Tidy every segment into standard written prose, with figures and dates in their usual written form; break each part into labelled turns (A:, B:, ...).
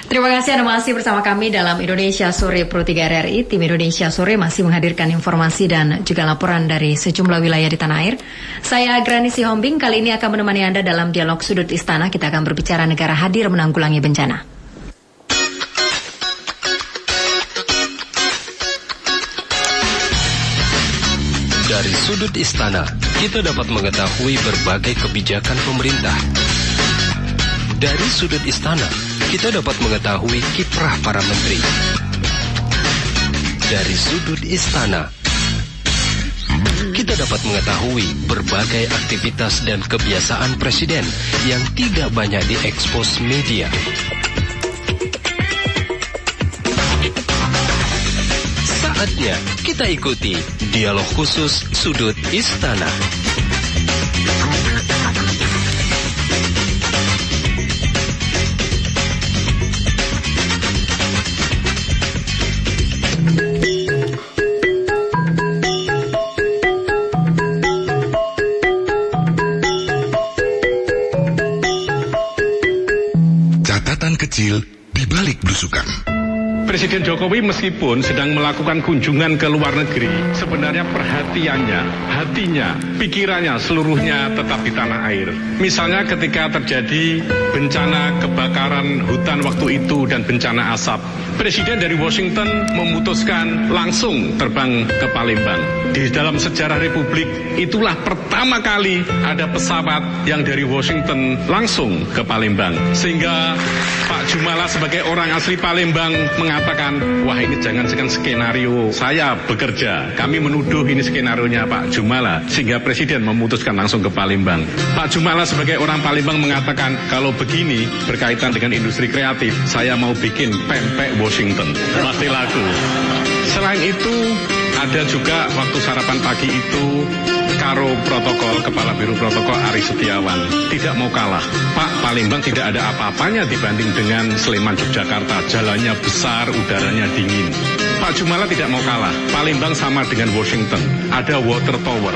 A: Terima kasih Anda masih bersama kami dalam Indonesia Sore Pro 3 RRI. Tim Indonesia Sore masih menghadirkan informasi dan juga laporan dari sejumlah wilayah di tanah air. Saya Agrani Sihombing, kali ini akan menemani Anda dalam dialog Sudut Istana. Kita akan berbicara negara hadir menanggulangi bencana.
B: Dari Sudut Istana, kita dapat mengetahui berbagai kebijakan pemerintah. Dari Sudut Istana, kita dapat mengetahui kiprah para menteri. Dari Sudut Istana, kita dapat mengetahui berbagai aktivitas dan kebiasaan presiden yang tidak banyak diekspos media. Saatnya kita ikuti dialog khusus Sudut Istana.
C: Catatan kecil di balik blusukan.
D: Presiden Jokowi meskipun sedang melakukan kunjungan ke luar negeri, sebenarnya perhatiannya, hatinya, pikirannya seluruhnya tetap di tanah air. Misalnya ketika terjadi bencana kebakaran hutan waktu itu dan bencana asap, Presiden dari Washington memutuskan langsung terbang ke Palembang. Di dalam sejarah Republik, itulah pertama kali ada pesawat yang dari Washington langsung ke Palembang. Sehingga Pak Jumala sebagai orang asli Palembang mengatakan, wah ini jangan-jangan skenario saya bekerja. Kami menuduh ini skenarionya Pak Jumala, sehingga Presiden memutuskan langsung ke Palembang. Pak Jumala sebagai orang Palembang mengatakan, kalau begini berkaitan dengan industri kreatif, saya mau bikin pempek Washington. Masih laku. Selain itu, ada juga waktu sarapan pagi itu, Karo Protokol, Kepala Biro Protokol Ari Setiawan tidak mau kalah. Pak, Palembang tidak ada apa-apanya dibanding dengan Sleman, Yogyakarta. Jalannya besar, udaranya dingin. Pak Jumala tidak mau kalah. Palembang sama dengan Washington. Ada water tower.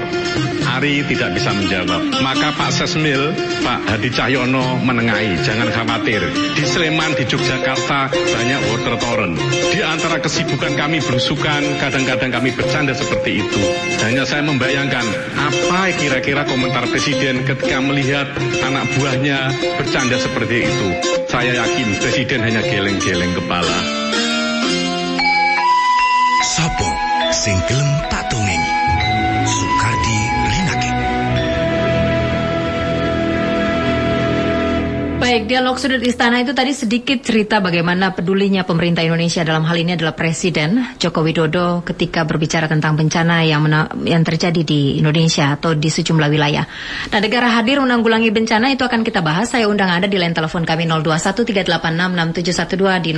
D: Ari tidak bisa menjawab. Maka Pak Sesmil, Pak Hadi Cahyono menengahi. Jangan khawatir. Di Sleman, di Yogyakarta banyak water tower. Di antara kesibukan kami belusukan, kadang-kadang kami bercanda seperti itu. Hanya saya membayangkan apa kira-kira komentar Presiden ketika melihat anak buahnya bercanda seperti itu. Saya yakin Presiden hanya geleng-geleng kepala.
C: Sopo sing gelem tak dongengi. Soekardi Renake.
A: Baik, dialog Sudut Istana itu tadi sedikit cerita bagaimana pedulinya pemerintah Indonesia, dalam hal ini adalah Presiden Joko Widodo ketika berbicara tentang bencana yang terjadi di Indonesia atau di sejumlah wilayah. Nah, negara hadir menanggulangi bencana itu akan kita bahas. Saya undang Anda di line telepon kami 0213866712, di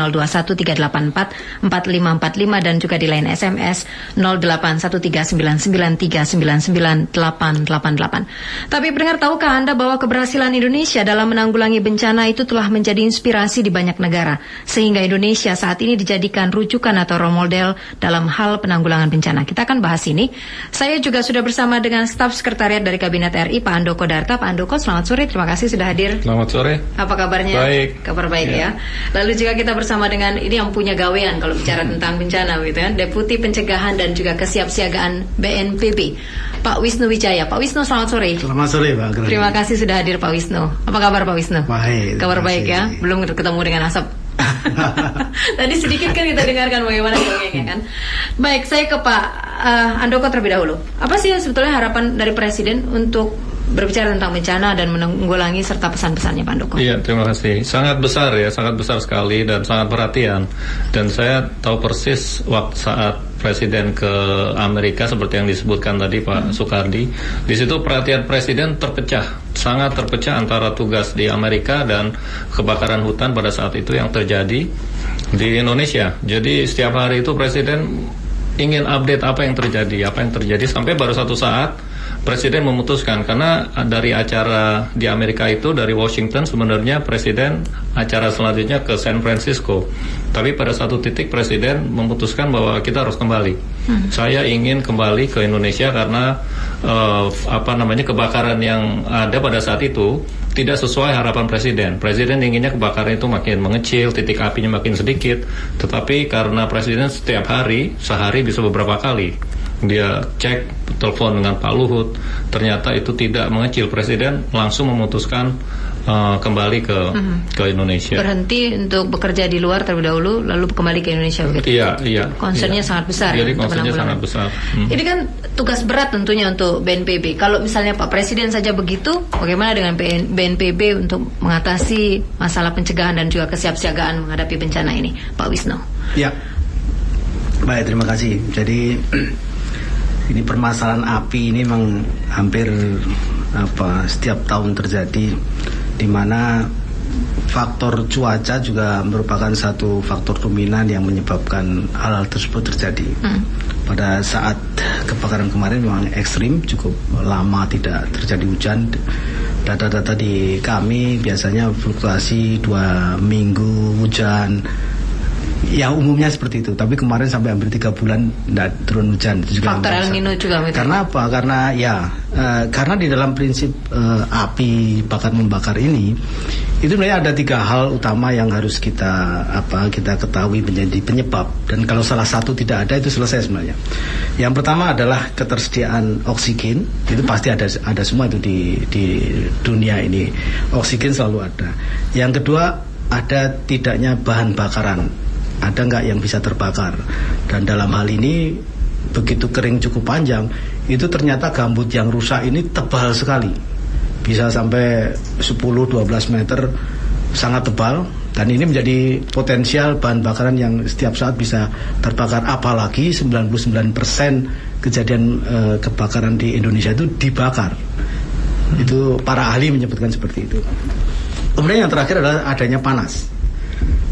A: 0213844545 dan juga di line SMS 081399399888. Tapi pendengar, tahukah Anda bahwa keberhasilan Indonesia dalam menanggulangi bencana itu telah menjadi inspirasi di banyak negara, sehingga Indonesia saat ini dijadikan rujukan atau role model dalam hal penanggulangan bencana. Kita akan bahas ini. Saya juga sudah bersama dengan staf sekretariat dari Kabinet RI, Pak Andoko Darta. Pak Andoko, selamat sore. Terima kasih sudah hadir.
E: Selamat sore.
A: Apa kabarnya?
E: Baik.
A: Kabar baik ya. Lalu juga kita bersama dengan ini yang punya gawean kalau bicara tentang bencana, gitu ya, Deputi Pencegahan dan juga Kesiapsiagaan BNPB, Pak Wisnu Wijaya. Pak Wisnu, selamat sore.
F: Selamat sore, Pak Agrani.
A: Terima kasih sudah hadir, Pak Wisnu. Apa kabar, Pak Wisnu?
F: Baik.
A: Kabar baik ya. Belum ketemu dengan asap. Tadi sedikit kan kita dengarkan bagaimana dongengnya kan. Baik, saya ke Pak Andoko terlebih dahulu. Apa sih sebetulnya harapan dari Presiden untuk berbicara tentang bencana dan menanggulangi serta pesan-pesannya, Pak Andoko?
E: Iya, terima kasih. Sangat besar ya, sangat besar sekali dan sangat perhatian. Dan saya tahu persis waktu saat Presiden ke Amerika seperti yang disebutkan tadi Pak Soekardi. Di situ perhatian Presiden terpecah, sangat terpecah antara tugas di Amerika dan kebakaran hutan pada saat itu yang terjadi di Indonesia. Jadi setiap hari itu Presiden ingin update apa yang terjadi sampai baru satu saat Presiden memutuskan, karena dari acara di Amerika itu dari Washington sebenarnya Presiden acara selanjutnya ke San Francisco, tapi pada satu titik Presiden memutuskan bahwa kita harus kembali. Saya ingin kembali ke Indonesia karena kebakaran yang ada pada saat itu tidak sesuai harapan presiden. Presiden inginnya kebakaran itu makin mengecil, titik apinya makin sedikit. Tetapi karena presiden setiap hari, sehari bisa beberapa kali dia cek telepon dengan Pak Luhut, ternyata itu tidak mengecil. Presiden langsung memutuskan kembali ke Indonesia.
A: Berhenti untuk bekerja di luar terlebih dahulu, lalu kembali ke Indonesia begitu.
E: Iya.
A: Concernnya
E: iya.
A: sangat besar.
E: Jadi
A: ya,
E: concernnya sangat besar.
A: Ini kan tugas berat tentunya untuk BNPB. Kalau misalnya Pak Presiden saja begitu, bagaimana dengan BNPB untuk mengatasi masalah pencegahan dan juga kesiapsiagaan menghadapi bencana ini, Pak Wisnu?
F: Ya, baik, terima kasih. Jadi ini permasalahan api ini memang hampir setiap tahun terjadi, di mana faktor cuaca juga merupakan satu faktor dominan yang menyebabkan hal-hal tersebut terjadi. Pada saat kebakaran kemarin memang ekstrim, cukup lama tidak terjadi hujan. Data-data di kami biasanya fluktuasi 2 minggu hujan. Ya umumnya seperti itu, tapi kemarin sampai hampir 3 bulan tidak turun hujan. Itu juga
A: faktor El Nino juga.
F: Karena apa? Karena di dalam prinsip api bakar membakar ini, itu sebenarnya ada 3 hal utama yang harus kita ketahui menjadi penyebab. Dan kalau salah satu tidak ada, itu selesai sebenarnya. Yang pertama adalah ketersediaan oksigen. Itu pasti ada semua itu di dunia ini. Oksigen selalu ada. Yang kedua, ada tidaknya bahan bakaran. Ada nggak yang bisa terbakar. Dan dalam hal ini begitu kering cukup panjang, itu ternyata gambut yang rusak ini tebal sekali, bisa sampai 10-12 meter, sangat tebal. Dan ini menjadi potensial bahan bakaran yang setiap saat bisa terbakar. Apalagi 99% kejadian kebakaran di Indonesia itu dibakar. Itu para ahli menyebutkan seperti itu. Kemudian yang terakhir adalah adanya panas.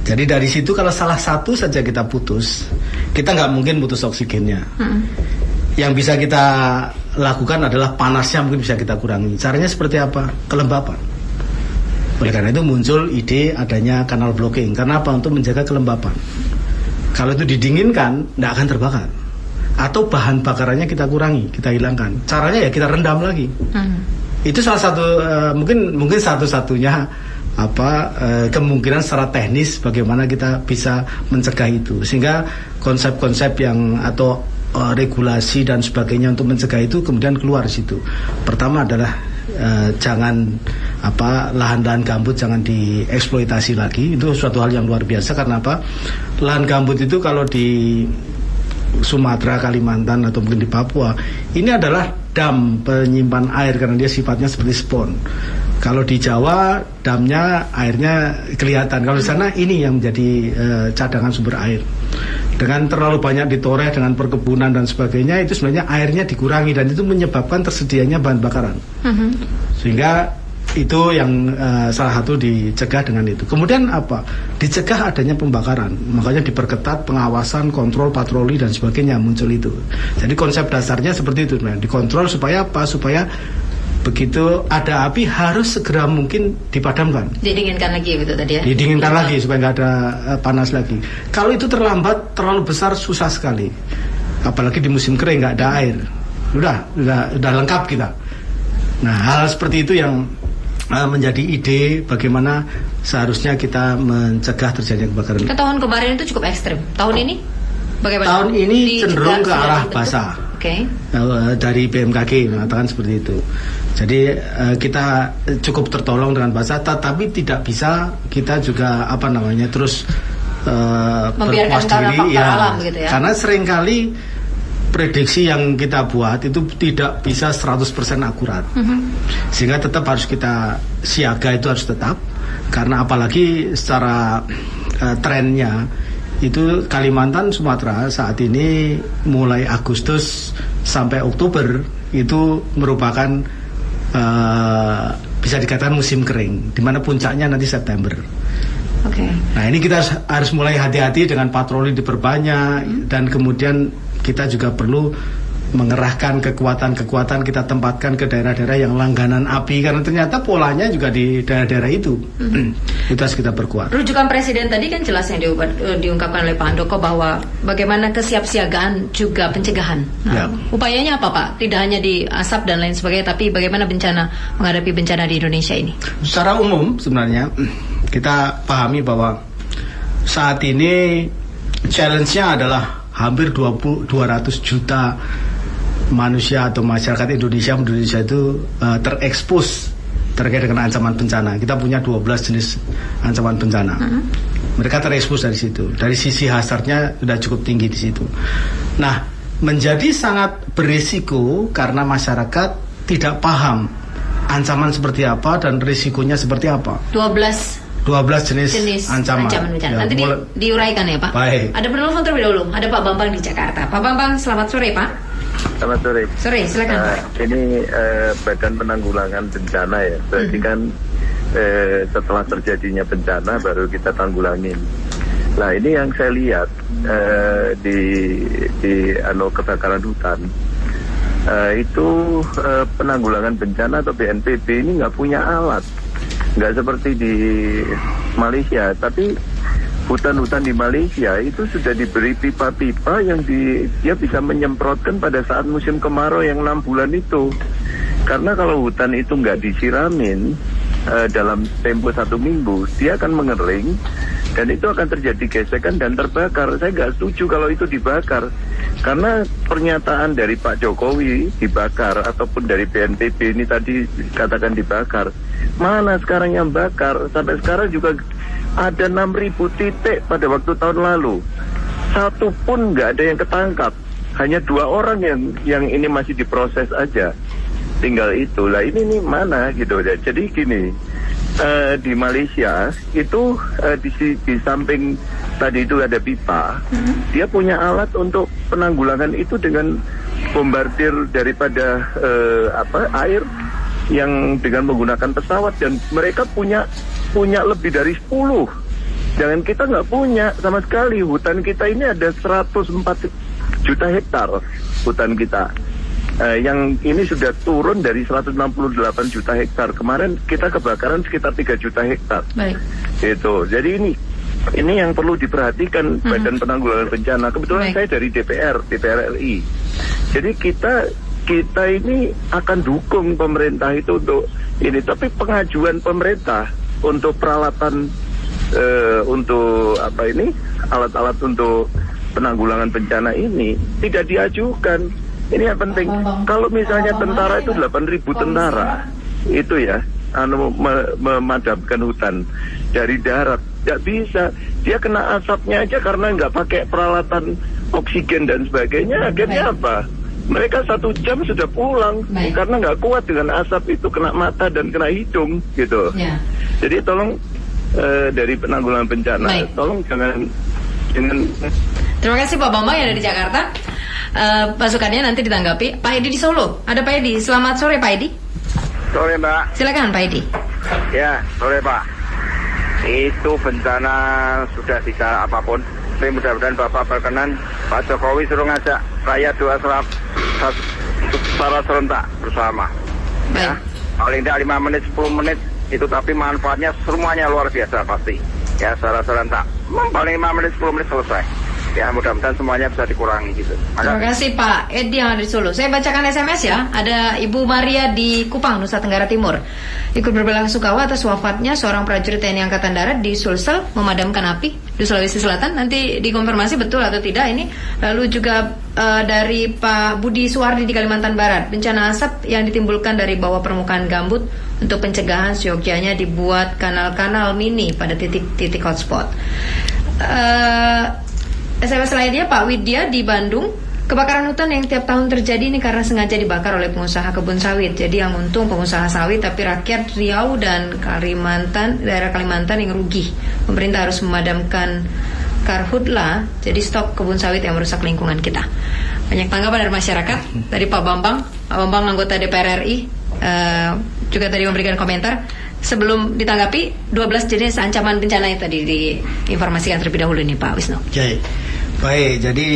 F: Jadi dari situ kalau salah satu saja kita putus, kita nggak mungkin putus oksigennya. Yang bisa kita lakukan adalah panasnya mungkin bisa kita kurangi. Caranya seperti apa? Kelembapan. Oleh karena itu muncul ide adanya kanal blocking. Karena apa? Untuk menjaga kelembapan. Kalau itu didinginkan, nggak akan terbakar. Atau bahan bakarannya kita kurangi, kita hilangkan. Caranya ya kita rendam lagi. Itu salah satu mungkin satu-satunya kemungkinan secara teknis bagaimana kita bisa mencegah itu, sehingga konsep-konsep yang atau regulasi dan sebagainya untuk mencegah itu kemudian keluar di situ. Pertama adalah jangan lahan-lahan gambut jangan dieksploitasi lagi. Itu suatu hal yang luar biasa. Karena apa? Lahan gambut itu kalau di Sumatera, Kalimantan atau mungkin di Papua, ini adalah dam penyimpan air karena dia sifatnya seperti spon. Kalau di Jawa damnya airnya kelihatan. Kalau di sana ini yang menjadi cadangan sumber air. Dengan terlalu banyak ditoreh dengan perkebunan dan sebagainya, itu sebenarnya airnya dikurangi dan itu menyebabkan tersedianya bahan bakaran. Sehingga itu yang salah satu dicegah dengan itu. Kemudian apa? Dicegah adanya pembakaran. Makanya diperketat pengawasan, kontrol, patroli dan sebagainya muncul itu. Jadi konsep dasarnya seperti itu. Dikontrol supaya apa? Supaya begitu ada api harus segera mungkin dipadamkan.
A: Didinginkan lagi gitu tadi ya.
F: Didinginkan lagi supaya nggak ada panas lagi. Kalau itu terlambat, terlalu besar, susah sekali. Apalagi di musim kering nggak ada air. Udah lengkap kita. Nah, hal seperti itu yang menjadi ide bagaimana seharusnya kita mencegah terjadinya kebakaran.
A: Tahun kemarin itu cukup ekstrim. Tahun ini bagaimana?
F: Tahun ini cenderung ke arah basah.
A: Okay.
F: Dari BMKG mengatakan seperti itu. Jadi kita cukup tertolong dengan basah, tetapi tidak bisa kita juga terus
A: membiarkan karena faktor alam gitu ya.
F: Karena seringkali prediksi yang kita buat itu tidak bisa 100% akurat. Sehingga tetap harus kita siaga, itu harus tetap. Karena apalagi secara trennya itu Kalimantan, Sumatera saat ini mulai Agustus sampai Oktober itu merupakan bisa dikatakan musim kering, di mana puncaknya nanti September. Nah ini kita harus mulai hati-hati dengan patroli diperbanyak dan kemudian kita juga perlu mengerahkan kekuatan-kekuatan kita tempatkan ke daerah-daerah yang langganan api, karena ternyata polanya juga di daerah-daerah itu. Itu harus kita perkuat.
A: Rujukan Presiden tadi kan jelas yang diungkapkan oleh Pak Handoko bahwa bagaimana kesiapsiagaan juga pencegahan. Nah, upayanya apa Pak? Tidak hanya di asap dan lain sebagainya, tapi bagaimana menghadapi bencana di Indonesia ini?
F: Secara umum sebenarnya kita pahami bahwa saat ini challenge-nya adalah hampir 200 juta manusia atau masyarakat Indonesia itu terekspos terkait dengan ancaman bencana. Kita punya 12 jenis ancaman bencana. Mereka terekspos dari situ. Dari sisi hazardnya sudah cukup tinggi di situ. Nah, menjadi sangat berisiko karena masyarakat tidak paham ancaman seperti apa dan risikonya seperti apa. 12 jenis ancaman
A: bencana. Nanti diuraikan ya Pak.
F: Baik.
A: Ada penelpon terlebih dahulu. Ada Pak Bambang di Jakarta. Pak Bambang, selamat sore Pak.
G: Selamat sore.
A: Sore, silakan Pak.
G: Ini Badan Penanggulangan Bencana ya. Berarti kan setelah terjadinya bencana baru kita tanggulangin. Nah ini yang saya lihat di kebakaran hutan. Itu penanggulangan bencana atau BNPB ini nggak punya alat. Nggak seperti di Malaysia, tapi hutan-hutan di Malaysia itu sudah diberi pipa-pipa yang dia bisa menyemprotkan pada saat musim kemarau yang 6 bulan itu. Karena kalau hutan itu nggak disiramin dalam tempo 1 minggu, dia akan mengering dan itu akan terjadi gesekan dan terbakar. Saya nggak setuju kalau itu dibakar. Karena pernyataan dari Pak Jokowi dibakar ataupun dari BNPB ini tadi katakan dibakar. Mana sekarang yang bakar? Sampai sekarang juga ada 6.000 titik pada waktu tahun lalu. Satu pun nggak ada yang ketangkap. Hanya 2 orang yang ini masih diproses aja. Tinggal itu. Lah ini nih mana gitu. Jadi gini, di Malaysia itu di samping tadi itu ada pipa. Dia punya alat untuk penanggulangan itu dengan bombardir daripada air yang dengan menggunakan pesawat, dan mereka punya lebih dari 10. Jangan kita nggak punya sama sekali. Hutan kita ini ada 104 juta hektar hutan kita. Yang ini sudah turun dari 168 juta hektar. Kemarin kita kebakaran sekitar 3 juta hektar.
A: Baik.
G: Gitu. Jadi ini yang perlu diperhatikan Badan Penanggulangan Bencana. Kebetulan saya dari DPR RI. Jadi kita ini akan dukung pemerintah itu untuk ini, tapi pengajuan pemerintah untuk peralatan untuk alat-alat untuk penanggulangan bencana ini tidak diajukan. Ini yang penting. Kalau misalnya tentara itu 8.000 tentara itu ya memadamkan hutan dari darat, nggak bisa. Dia kena asapnya aja karena nggak pakai peralatan oksigen dan sebagainya. Akhirnya apa? Mereka 1 jam sudah pulang karena nggak kuat dengan asap itu, kena mata dan kena hidung gitu. Jadi tolong dari penanggulangan bencana, tolong jangan.
A: Terima kasih Pak Bambang yang ada di Jakarta. Pasukannya nanti ditanggapi. Pak Edi di Solo, ada Pak Edi. Selamat sore Pak Edi.
H: Sore Mbak.
A: Silakan Pak Edi.
H: Ya, sore Pak. Itu bencana sudah bisa apapun. Tapi mudah-mudahan Bapak berkenan, Pak Jokowi suruh ngajak rakyat doa secara serentak bersama. Ya, paling tidak 5 menit, 10 menit itu, tapi manfaatnya semuanya luar biasa pasti. Ya, secara serentak. Paling 5 menit, 10 menit selesai. Ya, mudah-mudahan semuanya bisa dikurangi gitu.
A: Terima kasih Pak Edi yang ada di Solo. Saya bacakan SMS ya. Ada Ibu Maria di Kupang, Nusa Tenggara Timur. Ikut berbelasungkawa atas wafatnya seorang prajurit TNI Angkatan Darat di Sulsel memadamkan api di Sulawesi Selatan. Nanti dikonfirmasi betul atau tidak ini. Lalu juga dari Pak Budi Suwardi di Kalimantan Barat. Bencana asap yang ditimbulkan dari bawah permukaan gambut, untuk pencegahan seyogyanya dibuat kanal-kanal mini pada titik-titik hotspot. SMS lainnya Pak Widya di Bandung. Kebakaran hutan yang tiap tahun terjadi ini karena sengaja dibakar oleh pengusaha kebun sawit. Jadi yang untung pengusaha sawit, tapi rakyat Riau dan daerah Kalimantan yang rugi. Pemerintah harus memadamkan karhutla, jadi stok kebun sawit yang merusak lingkungan kita. Banyak tanggapan dari masyarakat. Dari Pak Bambang anggota DPR RI juga tadi memberikan komentar. Sebelum ditanggapi, 12 jenis ancaman bencana yang tadi diinformasikan terlebih dahulu nih Pak Wisnu.
F: Oke. Baik, jadi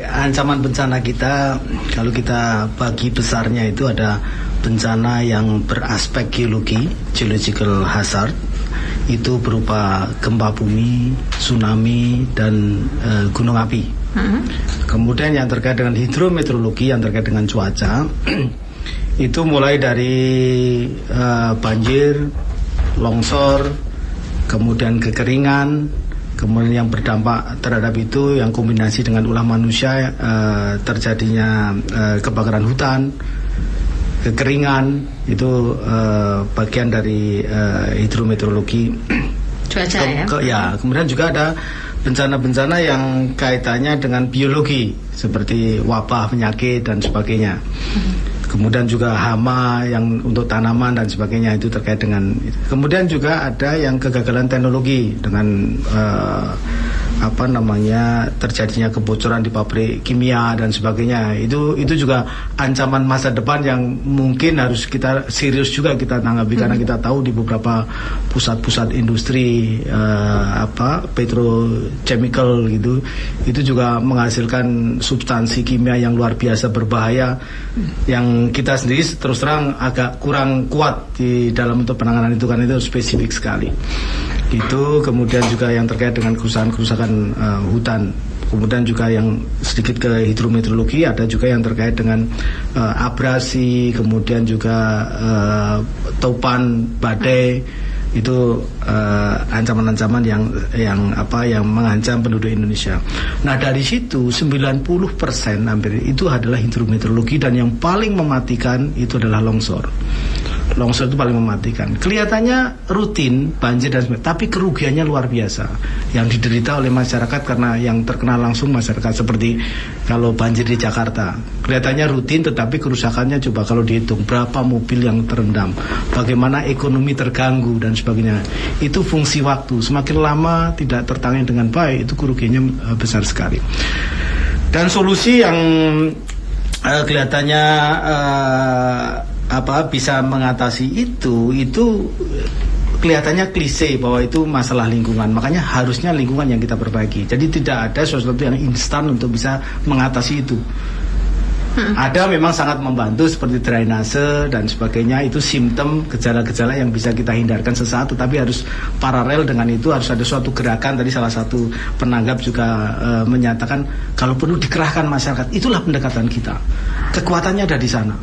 F: ancaman bencana kita kalau kita bagi besarnya itu ada bencana yang beraspek geologi, geological hazard, itu berupa gempa bumi, tsunami, dan gunung api. Kemudian yang terkait dengan hidrometeorologi, yang terkait dengan cuaca, itu mulai dari banjir, longsor, kemudian kekeringan, kemudian yang berdampak terhadap itu yang kombinasi dengan ulah manusia, terjadinya kebakaran hutan, kekeringan, itu bagian dari hidrometeorologi.
A: Cuaca ya.
F: Kemudian juga ada bencana-bencana yang kaitannya dengan biologi seperti wabah, penyakit dan sebagainya. Kemudian juga hama yang untuk tanaman dan sebagainya, itu terkait dengan itu. Kemudian juga ada yang kegagalan teknologi dengan terjadinya kebocoran di pabrik kimia dan sebagainya. Itu juga ancaman masa depan yang mungkin harus kita serius juga kita tanggapi, karena kita tahu di beberapa pusat-pusat industri petrochemical gitu, itu juga menghasilkan substansi kimia yang luar biasa berbahaya, yang kita sendiri terus terang agak kurang kuat di dalam untuk penanganan itu, kan itu spesifik sekali. Itu kemudian juga yang terkait dengan kerusakan hutan. Kemudian juga yang sedikit ke hidrometeorologi, ada juga yang terkait dengan abrasi, kemudian juga topan, badai. Itu ancaman-ancaman yang mengancam penduduk Indonesia. Nah, dari situ 90% hampir itu adalah hidrometeorologi, dan yang paling mematikan itu adalah longsor. Longsor itu paling mematikan. Kelihatannya rutin banjir dan sebagainya, tapi kerugiannya luar biasa yang diderita oleh masyarakat, karena yang terkena langsung masyarakat. Seperti kalau banjir di Jakarta, kelihatannya rutin, tetapi kerusakannya coba kalau dihitung berapa mobil yang terendam, bagaimana ekonomi terganggu dan sebagainya. Itu fungsi waktu, semakin lama tidak tertangani dengan baik, itu kerugiannya besar sekali. Dan solusi yang kelihatannya bisa mengatasi itu kelihatannya klise bahwa itu masalah lingkungan. Makanya harusnya lingkungan yang kita perbaiki. Jadi tidak ada sesuatu yang instan untuk bisa mengatasi itu. Ada memang sangat membantu seperti drainase dan sebagainya, itu simptom gejala-gejala yang bisa kita hindarkan sesaat, tetapi harus paralel dengan itu harus ada suatu gerakan. Tadi salah satu penanggap juga menyatakan kalau perlu dikerahkan masyarakat. Itulah pendekatan kita. Kekuatannya ada di sana.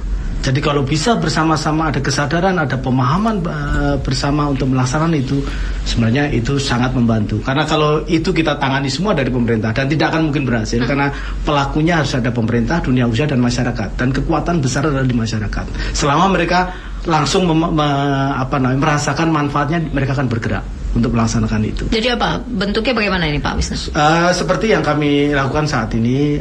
F: Jadi kalau bisa bersama-sama ada kesadaran, ada pemahaman bersama untuk melaksanakan itu, sebenarnya itu sangat membantu. Karena kalau itu kita tangani semua dari pemerintah, dan tidak akan mungkin berhasil, karena pelakunya harus ada pemerintah, dunia usaha, dan masyarakat. Dan kekuatan besar adalah di masyarakat. Selama mereka langsung merasakan manfaatnya, mereka akan bergerak untuk melaksanakan itu.
A: Jadi apa bentuknya, bagaimana ini Pak Wisnu?
F: Seperti yang kami lakukan saat ini,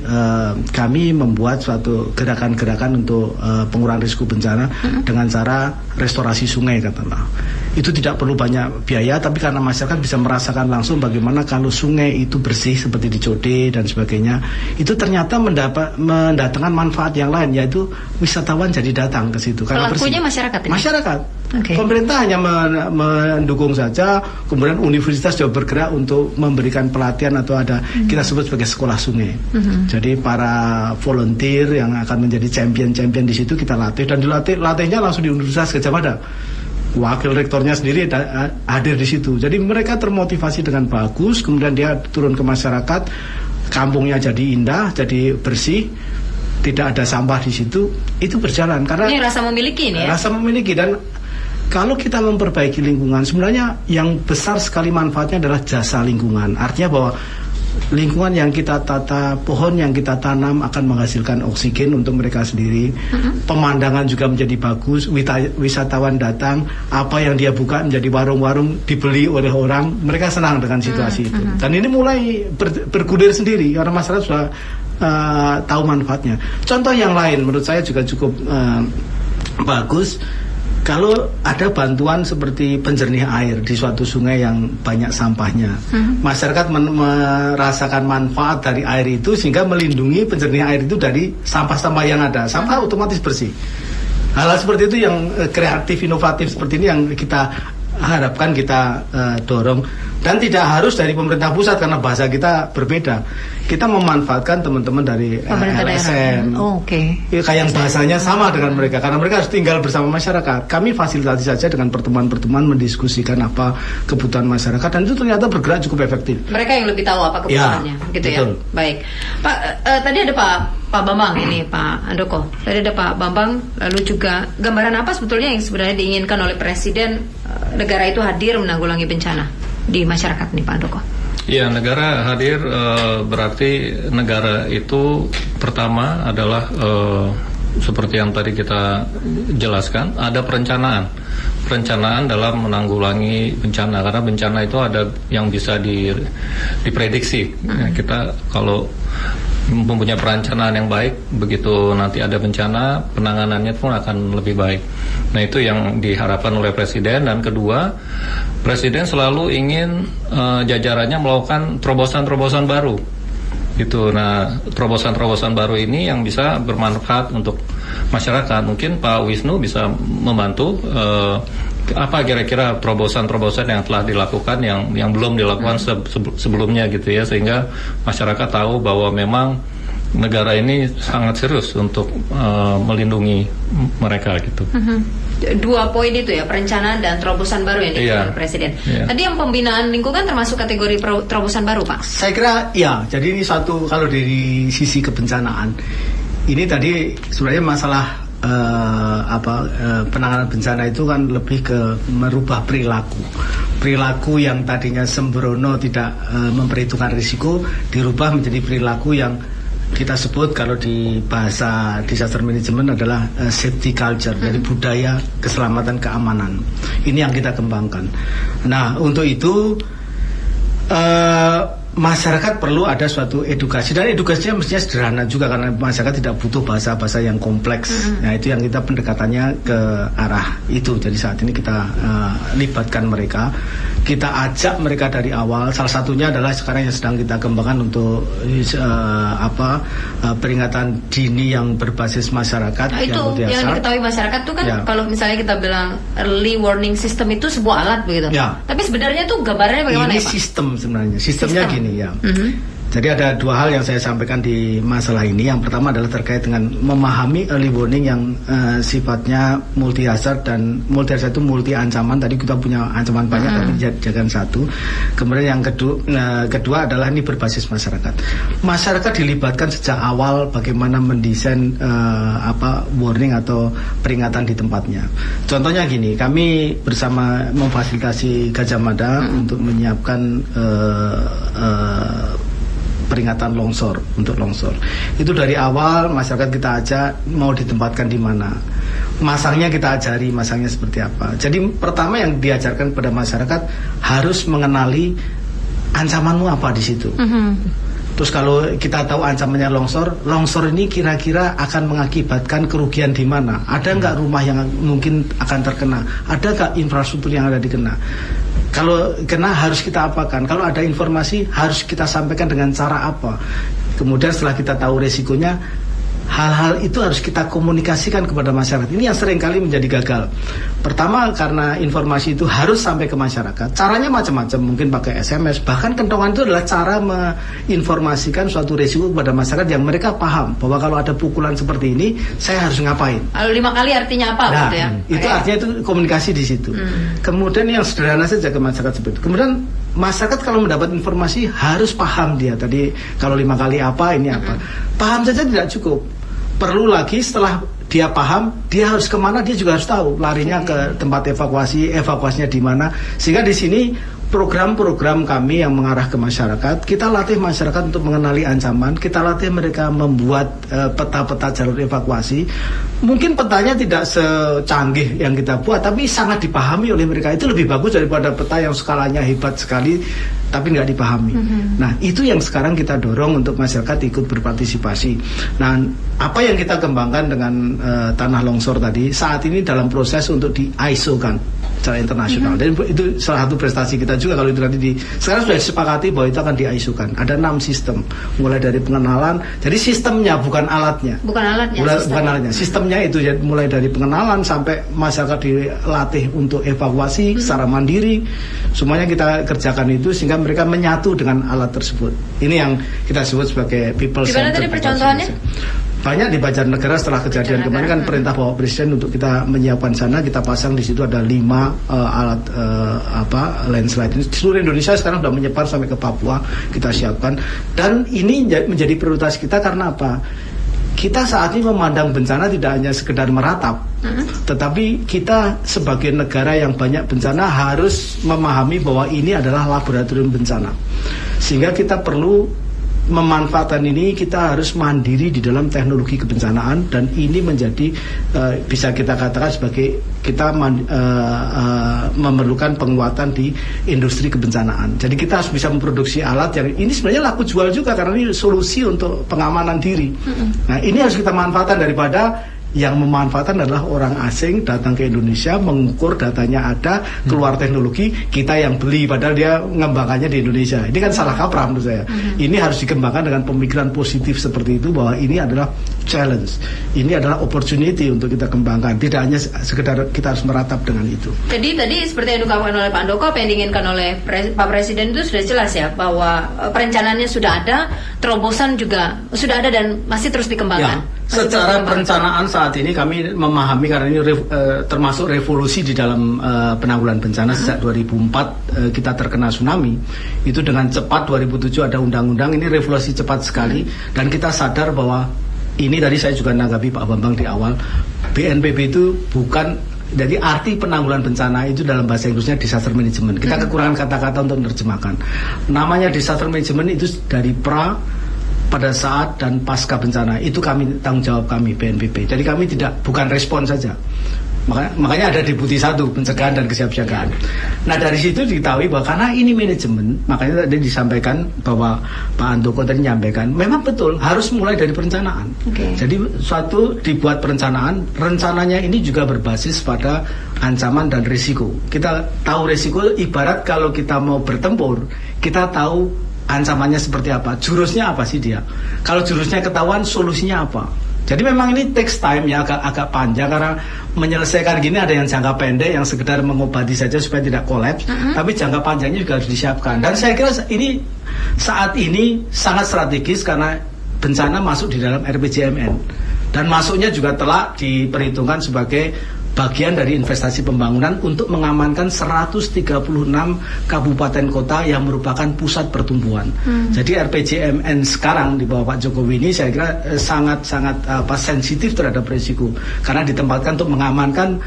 F: kami membuat suatu gerakan-gerakan untuk pengurangan risiko bencana dengan cara restorasi sungai, katakanlah. Itu tidak perlu banyak biaya, tapi karena masyarakat bisa merasakan langsung bagaimana kalau sungai itu bersih seperti di Code dan sebagainya, itu ternyata mendatangkan manfaat yang lain, yaitu wisatawan jadi datang ke situ.
A: Pelakunya masyarakat ini?
F: Masyarakat.
A: Okay.
F: Pemerintah hanya mendukung saja, kemudian universitas juga bergerak untuk memberikan pelatihan atau ada kita sebut sebagai sekolah sungai. Jadi para volunteer yang akan menjadi champion di situ kita latih, dan latihnya langsung di Universitas Gadjah Mada. Wakil rektornya sendiri hadir di situ. Jadi mereka termotivasi dengan bagus, kemudian dia turun ke masyarakat, kampungnya jadi indah, jadi bersih, tidak ada sampah di situ. Itu berjalan karena
A: ini rasa memiliki ini ya.
F: Rasa memiliki, dan kalau kita memperbaiki lingkungan, sebenarnya yang besar sekali manfaatnya adalah jasa lingkungan. Artinya bahwa lingkungan yang kita tata, pohon yang kita tanam akan menghasilkan oksigen untuk mereka sendiri. Pemandangan juga menjadi bagus, wisatawan datang, apa yang dia buka menjadi warung-warung dibeli oleh orang, mereka senang dengan situasi itu. Dan ini mulai bergulir sendiri karena masyarakat sudah tahu manfaatnya. Contoh yang lain menurut saya juga cukup bagus. Kalau ada bantuan seperti penjernih air di suatu sungai yang banyak sampahnya, masyarakat merasakan manfaat dari air itu sehingga melindungi penjernih air itu dari sampah-sampah yang ada. Sampah otomatis bersih. Hal seperti itu yang kreatif, inovatif seperti ini yang kita harapkan kita dorong, dan tidak harus dari pemerintah pusat karena bahasa kita berbeda. Kita memanfaatkan teman-teman dari LSM, kayak yang bahasanya sama dengan mereka, karena mereka harus tinggal bersama masyarakat. Kami fasilitasi saja dengan pertemuan-pertemuan mendiskusikan apa kebutuhan masyarakat, dan itu ternyata bergerak cukup efektif.
A: Mereka yang lebih tahu apa kebutuhannya, gitu betul. Ya. Baik, Pak. Tadi ada Pak Bambang ini, Pak Andoko. Tadi ada Pak Bambang. Lalu juga gambaran apa sebetulnya yang sebenarnya diinginkan oleh Presiden negara itu hadir menanggulangi bencana di masyarakat nih, Pak Andoko?
E: Ya, negara hadir berarti negara itu pertama adalah seperti yang tadi kita jelaskan, ada perencanaan dalam menanggulangi bencana, karena bencana itu ada yang bisa diprediksi. Kita kalau mempunyai perencanaan yang baik, begitu nanti ada bencana, penanganannya pun akan lebih baik. Nah, itu yang diharapkan oleh Presiden. Dan kedua, Presiden selalu ingin jajarannya melakukan terobosan-terobosan baru. Gitu. Nah, terobosan-terobosan baru ini yang bisa bermanfaat untuk masyarakat. Mungkin Pak Wisnu bisa membantu apa kira-kira terobosan-terobosan yang telah dilakukan yang belum dilakukan sebelumnya gitu ya, sehingga masyarakat tahu bahwa memang negara ini sangat serius untuk melindungi mereka gitu.
A: Dua poin itu ya, perencanaan dan terobosan baru yang dilakukan Presiden. Tadi yang pembinaan lingkungan termasuk kategori terobosan baru, Pak?
F: Saya kira ya. Jadi ini satu, kalau dari sisi kebencanaan ini tadi sebenarnya masalah penanganan bencana itu kan lebih ke merubah perilaku yang tadinya sembrono, tidak memperhitungkan risiko, dirubah menjadi perilaku yang kita sebut kalau di bahasa disaster management adalah safety culture, dari budaya keselamatan keamanan. Ini yang kita kembangkan. Nah, untuk itu masyarakat perlu ada suatu edukasi, dan edukasinya mestinya sederhana juga karena masyarakat tidak butuh bahasa-bahasa yang kompleks. Nah, itu yang kita pendekatannya ke arah itu. Jadi saat ini kita libatkan mereka, kita ajak mereka dari awal. Salah satunya adalah sekarang yang sedang kita kembangkan untuk peringatan dini yang berbasis masyarakat.
A: Nah, itu yang diketahui masyarakat tuh kan kalau misalnya kita bilang early warning system itu sebuah alat begitu. Tapi sebenarnya tuh gambarannya bagaimana
F: ini
A: ya, Pak?
F: Sistemnya gini ya. Jadi ada dua hal yang saya sampaikan di masalah ini. Yang pertama adalah terkait dengan memahami early warning yang sifatnya multi hazard, dan multi hazard itu multi ancaman. Tadi kita punya ancaman banyak tapi jadikan satu. Kemudian yang kedua adalah ini berbasis masyarakat. Masyarakat dilibatkan sejak awal bagaimana mendesain warning atau peringatan di tempatnya. Contohnya gini, kami bersama memfasilitasi Gajah Mada untuk menyiapkan peringatan longsor. Itu dari awal masyarakat kita ajak mau ditempatkan di mana. Masangnya kita ajari, masangnya seperti apa. Jadi pertama yang diajarkan kepada masyarakat harus mengenali ancamanmu apa di situ. Terus kalau kita tahu ancamannya longsor ini kira-kira akan mengakibatkan kerugian di mana? Ada nggak rumah yang mungkin akan terkena? Ada nggak infrastruktur yang ada dikena? Kalau kena harus kita apakan? Kalau ada informasi harus kita sampaikan dengan cara apa? Kemudian setelah kita tahu resikonya, hal-hal itu harus kita komunikasikan kepada masyarakat. Ini yang seringkali menjadi gagal. Pertama, karena informasi itu harus sampai ke masyarakat. Caranya macam-macam, mungkin pakai SMS. Bahkan kentongan itu adalah cara menginformasikan suatu resiko kepada masyarakat yang mereka paham bahwa kalau ada pukulan seperti ini, saya harus ngapain.
A: Lalu 5 kali artinya apa?
F: Nah,
A: gitu ya?
F: Itu artinya itu komunikasi di situ. Kemudian yang sederhana saja ke masyarakat seperti itu. Kemudian masyarakat kalau mendapat informasi harus paham dia. Tadi kalau 5 kali apa, ini apa. Paham saja tidak cukup. Perlu lagi setelah dia paham, dia harus kemana, dia juga harus tahu. Larinya ke tempat evakuasinya di mana. Sehingga di sini program-program kami yang mengarah ke masyarakat, kita latih masyarakat untuk mengenali ancaman, kita latih mereka membuat peta-peta jalur evakuasi. Mungkin petanya tidak secanggih yang kita buat, tapi sangat dipahami oleh mereka. Itu lebih bagus daripada peta yang skalanya hebat sekali tapi nggak dipahami. Nah, itu yang sekarang kita dorong untuk masyarakat ikut berpartisipasi. Nah, apa yang kita kembangkan dengan tanah longsor tadi, saat ini dalam proses untuk di ISO kan. secara internasional. Dan itu salah satu prestasi kita juga kalau itu nanti sekarang sudah disepakati bahwa itu akan di-ISO-kan. Ada 6 sistem, mulai dari pengenalan. Jadi sistemnya bukan alatnya.
A: Bukan alatnya.
F: Bukan alatnya. Sistemnya itu ya, mulai dari pengenalan sampai masyarakat dilatih untuk evakuasi secara mandiri. Semuanya kita kerjakan itu sehingga mereka menyatu dengan alat tersebut. Ini yang kita sebut sebagai people
A: Gimana
F: centered.
A: tadi percontohannya?
F: Banyak di Banjarnegara setelah kejadian kemarin kan perintah Bapak Presiden untuk kita menyiapkan sana, kita pasang di situ ada 5 alat landslide. Ini seluruh Indonesia sekarang sudah menyebar sampai ke Papua, kita siapkan. Dan ini menjadi prioritas kita karena apa? Kita saat ini memandang bencana tidak hanya sekedar meratap, tetapi kita sebagai negara yang banyak bencana harus memahami bahwa ini adalah laboratorium bencana. Sehingga kita perlu memanfaatkan ini, kita harus mandiri di dalam teknologi kebencanaan, dan ini menjadi bisa kita katakan sebagai kita memerlukan penguatan di industri kebencanaan. Jadi kita harus bisa memproduksi alat yang ini sebenarnya laku jual juga karena ini solusi untuk pengamanan diri. Nah, ini harus kita manfaatkan daripada yang memanfaatkan adalah orang asing datang ke Indonesia, mengukur datanya ada, keluar teknologi, kita yang beli padahal dia mengembangkannya di Indonesia. Ini kan salah kaprah menurut saya. Ini harus dikembangkan dengan pemikiran positif seperti itu, bahwa ini adalah challenge, ini adalah opportunity untuk kita kembangkan, tidak hanya sekedar kita harus meratap dengan itu.
A: Jadi tadi seperti yang dikatakan oleh Pak Andoko, apa yang diinginkan oleh Pak Presiden itu sudah jelas ya, bahwa perencanaannya sudah ada, terobosan juga sudah ada dan masih terus dikembangkan.
F: Secara perencanaan saat ini kami memahami, karena ini termasuk revolusi di dalam penanggulangan bencana. Sejak 2004 kita terkena tsunami, itu dengan cepat 2007 ada undang-undang, ini revolusi cepat sekali. Dan kita sadar bahwa ini tadi saya juga menanggapi Pak Bambang di awal, BNPB itu bukan, jadi arti penanggulangan bencana itu dalam bahasa Inggrisnya disaster management. Kita kekurangan kata-kata untuk menerjemahkan. Namanya disaster management itu dari pada saat dan pasca bencana, itu kami tanggung jawab kami BNPB. Jadi kami bukan respon saja. Makanya ada deputi 1 pencegahan dan kesiapsiagaan. Nah, dari situ diketahui bahwa karena ini manajemen, makanya tadi disampaikan bahwa Pak Andoko tadi menyampaikan memang betul harus mulai dari perencanaan. Jadi suatu dibuat perencanaan, rencananya ini juga berbasis pada ancaman dan risiko. Kita tahu risiko, ibarat kalau kita mau bertempur, kita tahu ancamannya seperti apa, jurusnya apa sih dia. Kalau jurusnya ketahuan, solusinya apa. Jadi memang ini takes time ya, agak panjang, karena menyelesaikan gini ada yang jangka pendek yang sekedar mengobati saja supaya tidak kolaps, tapi jangka panjangnya juga harus disiapkan. Dan saya kira ini saat ini sangat strategis karena bencana masuk di dalam RPJMN, dan masuknya juga telah diperhitungkan sebagai bagian dari investasi pembangunan untuk mengamankan 136 kabupaten kota yang merupakan pusat pertumbuhan. Jadi RPJMN sekarang di bawah Pak Jokowi ini saya kira sangat-sangat sensitif terhadap risiko, karena ditempatkan untuk mengamankan,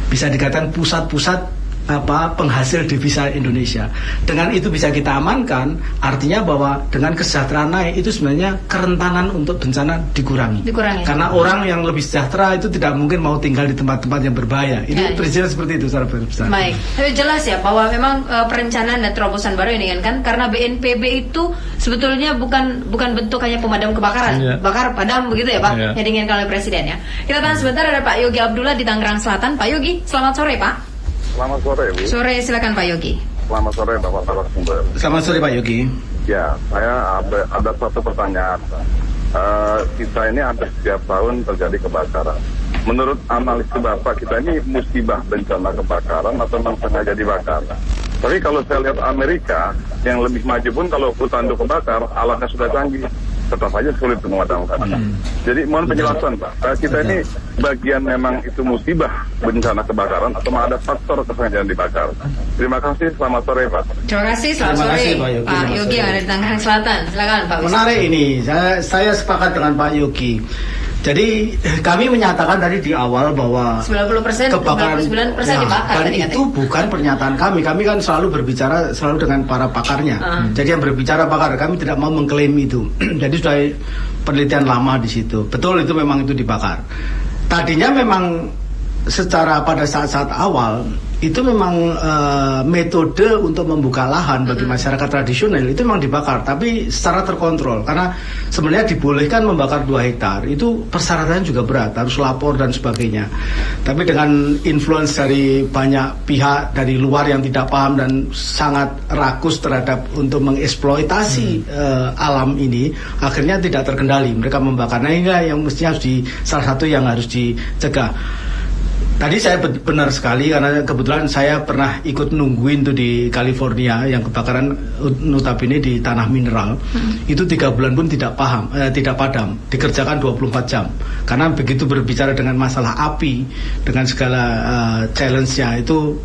F: bisa dikatakan pusat-pusat penghasil devisa Indonesia. Dengan itu bisa kita amankan, artinya bahwa dengan kesejahteraan naik itu sebenarnya kerentanan untuk bencana dikurangi. Karena orang yang lebih sejahtera itu tidak mungkin mau tinggal di tempat-tempat yang berbahaya. Ini prinsipnya seperti itu secara besar.
A: Baik, tapi jelas ya bahwa memang perencanaan dan terobosan baru yang diinginkan, karena BNPB itu sebetulnya bukan bentuk hanya pemadam kebakaran, bakar padam begitu ya Pak, yang diinginkan oleh Presiden ya. Kita tahan sebentar, ada Pak Yogi Abdullah di Tangerang Selatan. Pak Yogi, selamat sore Pak.
G: Selamat sore, Bu.
A: Sore, silakan Pak Yogi.
G: Selamat sore, Bapak Narasumber.
F: Selamat sore, Pak Yogi.
G: Ya, saya ada satu pertanyaan. Kita ini hampir setiap tahun terjadi kebakaran. Menurut analisis Bapak, kita ini musibah bencana kebakaran atau memang sengaja dibakar? Tapi kalau saya lihat Amerika, yang lebih maju pun kalau hutan itu kebakar, alatnya sudah canggih, tetap aja sulit untuk memadamkan. Jadi mohon penjelasan Pak, kita ini bagian memang itu musibah bencana kebakaran atau ada faktor kesengajaan dibakar? Terima kasih, selamat sore Pak.
A: Terima kasih, selamat sore Pak Yogi yang ada di Tangerang Selatan. Silakan Pak.
F: Menarik ini, saya sepakat dengan Pak Yogi. Jadi kami menyatakan tadi di awal bahwa
A: 90%,
F: kebakaran
A: 99% dibakar.
F: Dan itu bukan pernyataan kami. Kami kan selalu berbicara dengan para pakarnya. Jadi yang berbicara pakar, kami tidak mau mengklaim itu. Jadi sudah penelitian lama di situ. Betul itu memang itu dibakar. Tadinya memang secara pada saat-saat awal itu memang metode untuk membuka lahan bagi masyarakat tradisional itu memang dibakar, tapi secara terkontrol, karena sebenarnya dibolehkan membakar 2 hektar itu persyaratannya juga berat, harus lapor dan sebagainya. Tapi dengan influence dari banyak pihak dari luar yang tidak paham dan sangat rakus terhadap untuk mengeksploitasi alam ini, akhirnya tidak terkendali, mereka membakar. Nah, inilah yang mestinya salah satu yang harus dicegah. Tadi saya benar sekali, karena kebetulan saya pernah ikut nungguin tuh di California yang kebakaran notabene di tanah mineral. Itu 3 bulan pun tidak padam, dikerjakan 24 jam. Karena begitu berbicara dengan masalah api, dengan segala challenge-nya itu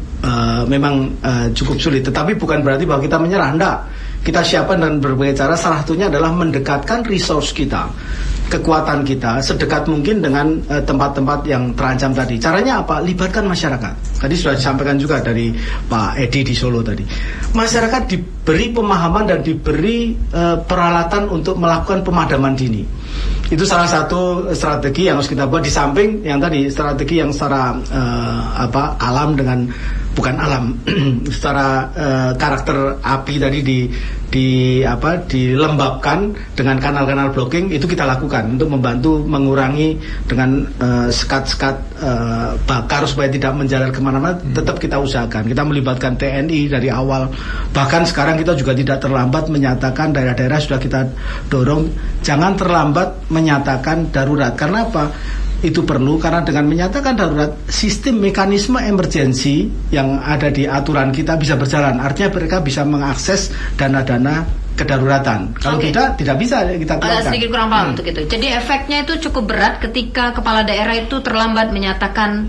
F: memang cukup sulit. Tetapi bukan berarti bahwa kita menyerah, enggak. Kita siapkan dan berbagai cara, salah satunya adalah mendekatkan resource kita, kekuatan kita sedekat mungkin dengan tempat-tempat yang terancam tadi. Caranya apa? Libatkan masyarakat. Tadi sudah disampaikan juga dari Pak Edi di Solo tadi. Masyarakat diberi pemahaman dan diberi peralatan untuk melakukan pemadaman dini. Itu salah satu strategi yang harus kita buat, di samping yang tadi strategi yang secara alam dengan bukan alam secara karakter api tadi dilembabkan dengan kanal-kanal blocking, itu kita lakukan untuk membantu mengurangi dengan sekat-sekat bakar supaya tidak menjalar kemana-mana. Tetap kita usahakan, kita melibatkan TNI dari awal, bahkan sekarang kita juga tidak terlambat menyatakan daerah-daerah sudah kita dorong jangan terlambat menyatakan darurat. Karena apa? Itu perlu, karena dengan menyatakan darurat, sistem mekanisme emergensi yang ada di aturan kita bisa berjalan. Artinya mereka bisa mengakses dana-dana kedaruratan. Kalau tidak bisa kita keluarkan.
A: Agak sedikit kurang paham untuk itu. Jadi efeknya itu cukup berat ketika kepala daerah itu terlambat menyatakan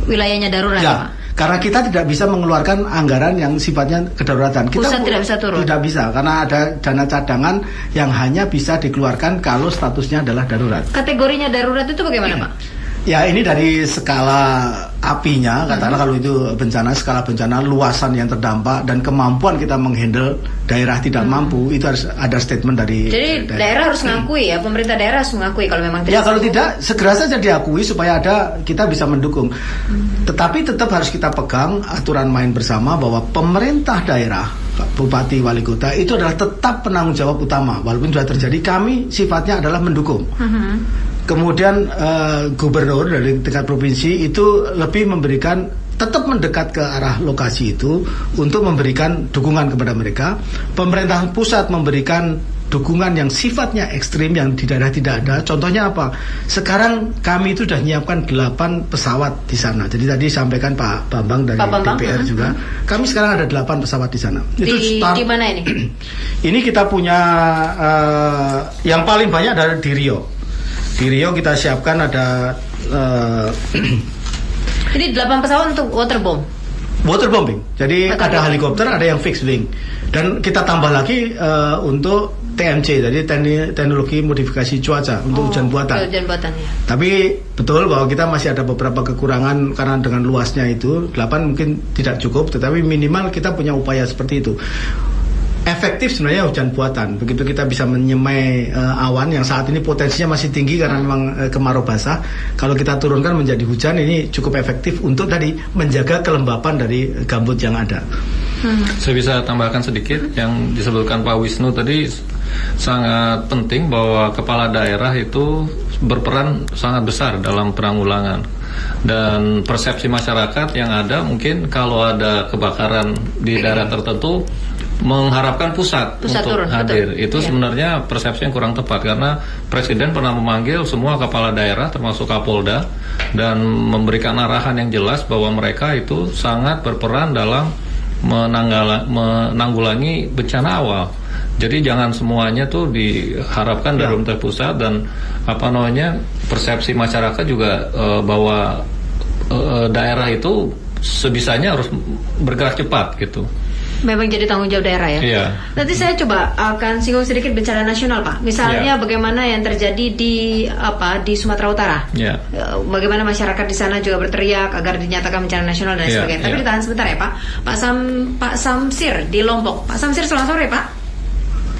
A: wilayahnya darurat,
F: ya,
A: Pak?
F: Karena kita tidak bisa mengeluarkan anggaran yang sifatnya kedaruratan.
A: Pusat tidak bisa turun?
F: Tidak bisa, karena ada dana cadangan yang hanya bisa dikeluarkan kalau statusnya adalah darurat.
A: Kategorinya darurat itu bagaimana, Pak?
F: Ya, ini dari skala apinya, katakanlah kalau itu bencana, skala bencana, luasan yang terdampak, dan kemampuan kita menghandle daerah tidak mampu, itu harus ada statement dari
A: daerah harus mengakui, ya, pemerintah daerah harus mengakui kalau memang tidak.
F: Ya, kalau tidak, segera saja diakui supaya kita bisa mendukung. Tetapi tetap harus kita pegang aturan main bersama bahwa pemerintah daerah, bupati, wali kota itu adalah tetap penanggung jawab utama. Walaupun sudah terjadi, kami sifatnya adalah mendukung. Kemudian gubernur dari tingkat provinsi itu lebih memberikan, tetap mendekat ke arah lokasi itu untuk memberikan dukungan kepada mereka. Pemerintah pusat memberikan dukungan yang sifatnya ekstrim yang di daerah tidak ada. Contohnya apa? Sekarang kami itu sudah menyiapkan 8 pesawat di sana. Jadi tadi sampaikan Pak Bambang dari DPR juga. Kami sekarang ada 8 pesawat di sana.
A: Di mana ini?
F: Ini kita punya yang paling banyak ada di Rio. Di Rio kita siapkan ada
A: ini 8 pesawat untuk
F: waterbombing. Jadi ada helikopter, ada yang fixed wing, dan kita tambah lagi untuk TMC, jadi teknologi modifikasi cuaca untuk hujan buatan.
A: Hujan buatan, ya.
F: Tapi betul bahwa kita masih ada beberapa kekurangan karena dengan luasnya itu 8 mungkin tidak cukup, tetapi minimal kita punya upaya seperti itu. Efektif sebenarnya hujan buatan. Begitu kita bisa menyemai awan yang saat ini potensinya masih tinggi karena memang kemarau basah. Kalau kita turunkan menjadi hujan, ini cukup efektif untuk tadi menjaga kelembapan dari gambut yang ada.
E: Saya bisa tambahkan sedikit yang disebutkan Pak Wisnu tadi, sangat penting bahwa kepala daerah itu berperan sangat besar dalam penanggulangan. Dan persepsi masyarakat yang ada mungkin kalau ada kebakaran di daerah tertentu mengharapkan pusat untuk
A: turun,
E: hadir.
A: betul.
E: Itu sebenarnya persepsi yang kurang tepat, karena Presiden pernah memanggil semua kepala daerah termasuk Kapolda dan memberikan arahan yang jelas bahwa mereka itu sangat berperan dalam menanggulangi bencana awal. Jadi jangan semuanya tuh diharapkan dari pemerintah pusat, dan persepsi masyarakat juga bahwa daerah itu sebisanya harus bergerak cepat gitu.
A: Memang jadi tanggung jawab daerah, ya.
E: Iya.
A: Nanti saya coba akan singgung sedikit bencana nasional, Pak. Misalnya bagaimana yang terjadi di Sumatera Utara.
E: Iya.
A: Bagaimana masyarakat di sana juga berteriak agar dinyatakan bencana nasional dan sebagainya. Tapi ditahan sebentar ya, Pak. Pak Samsir di Lombok. Pak Samsir, selamat sore, Pak.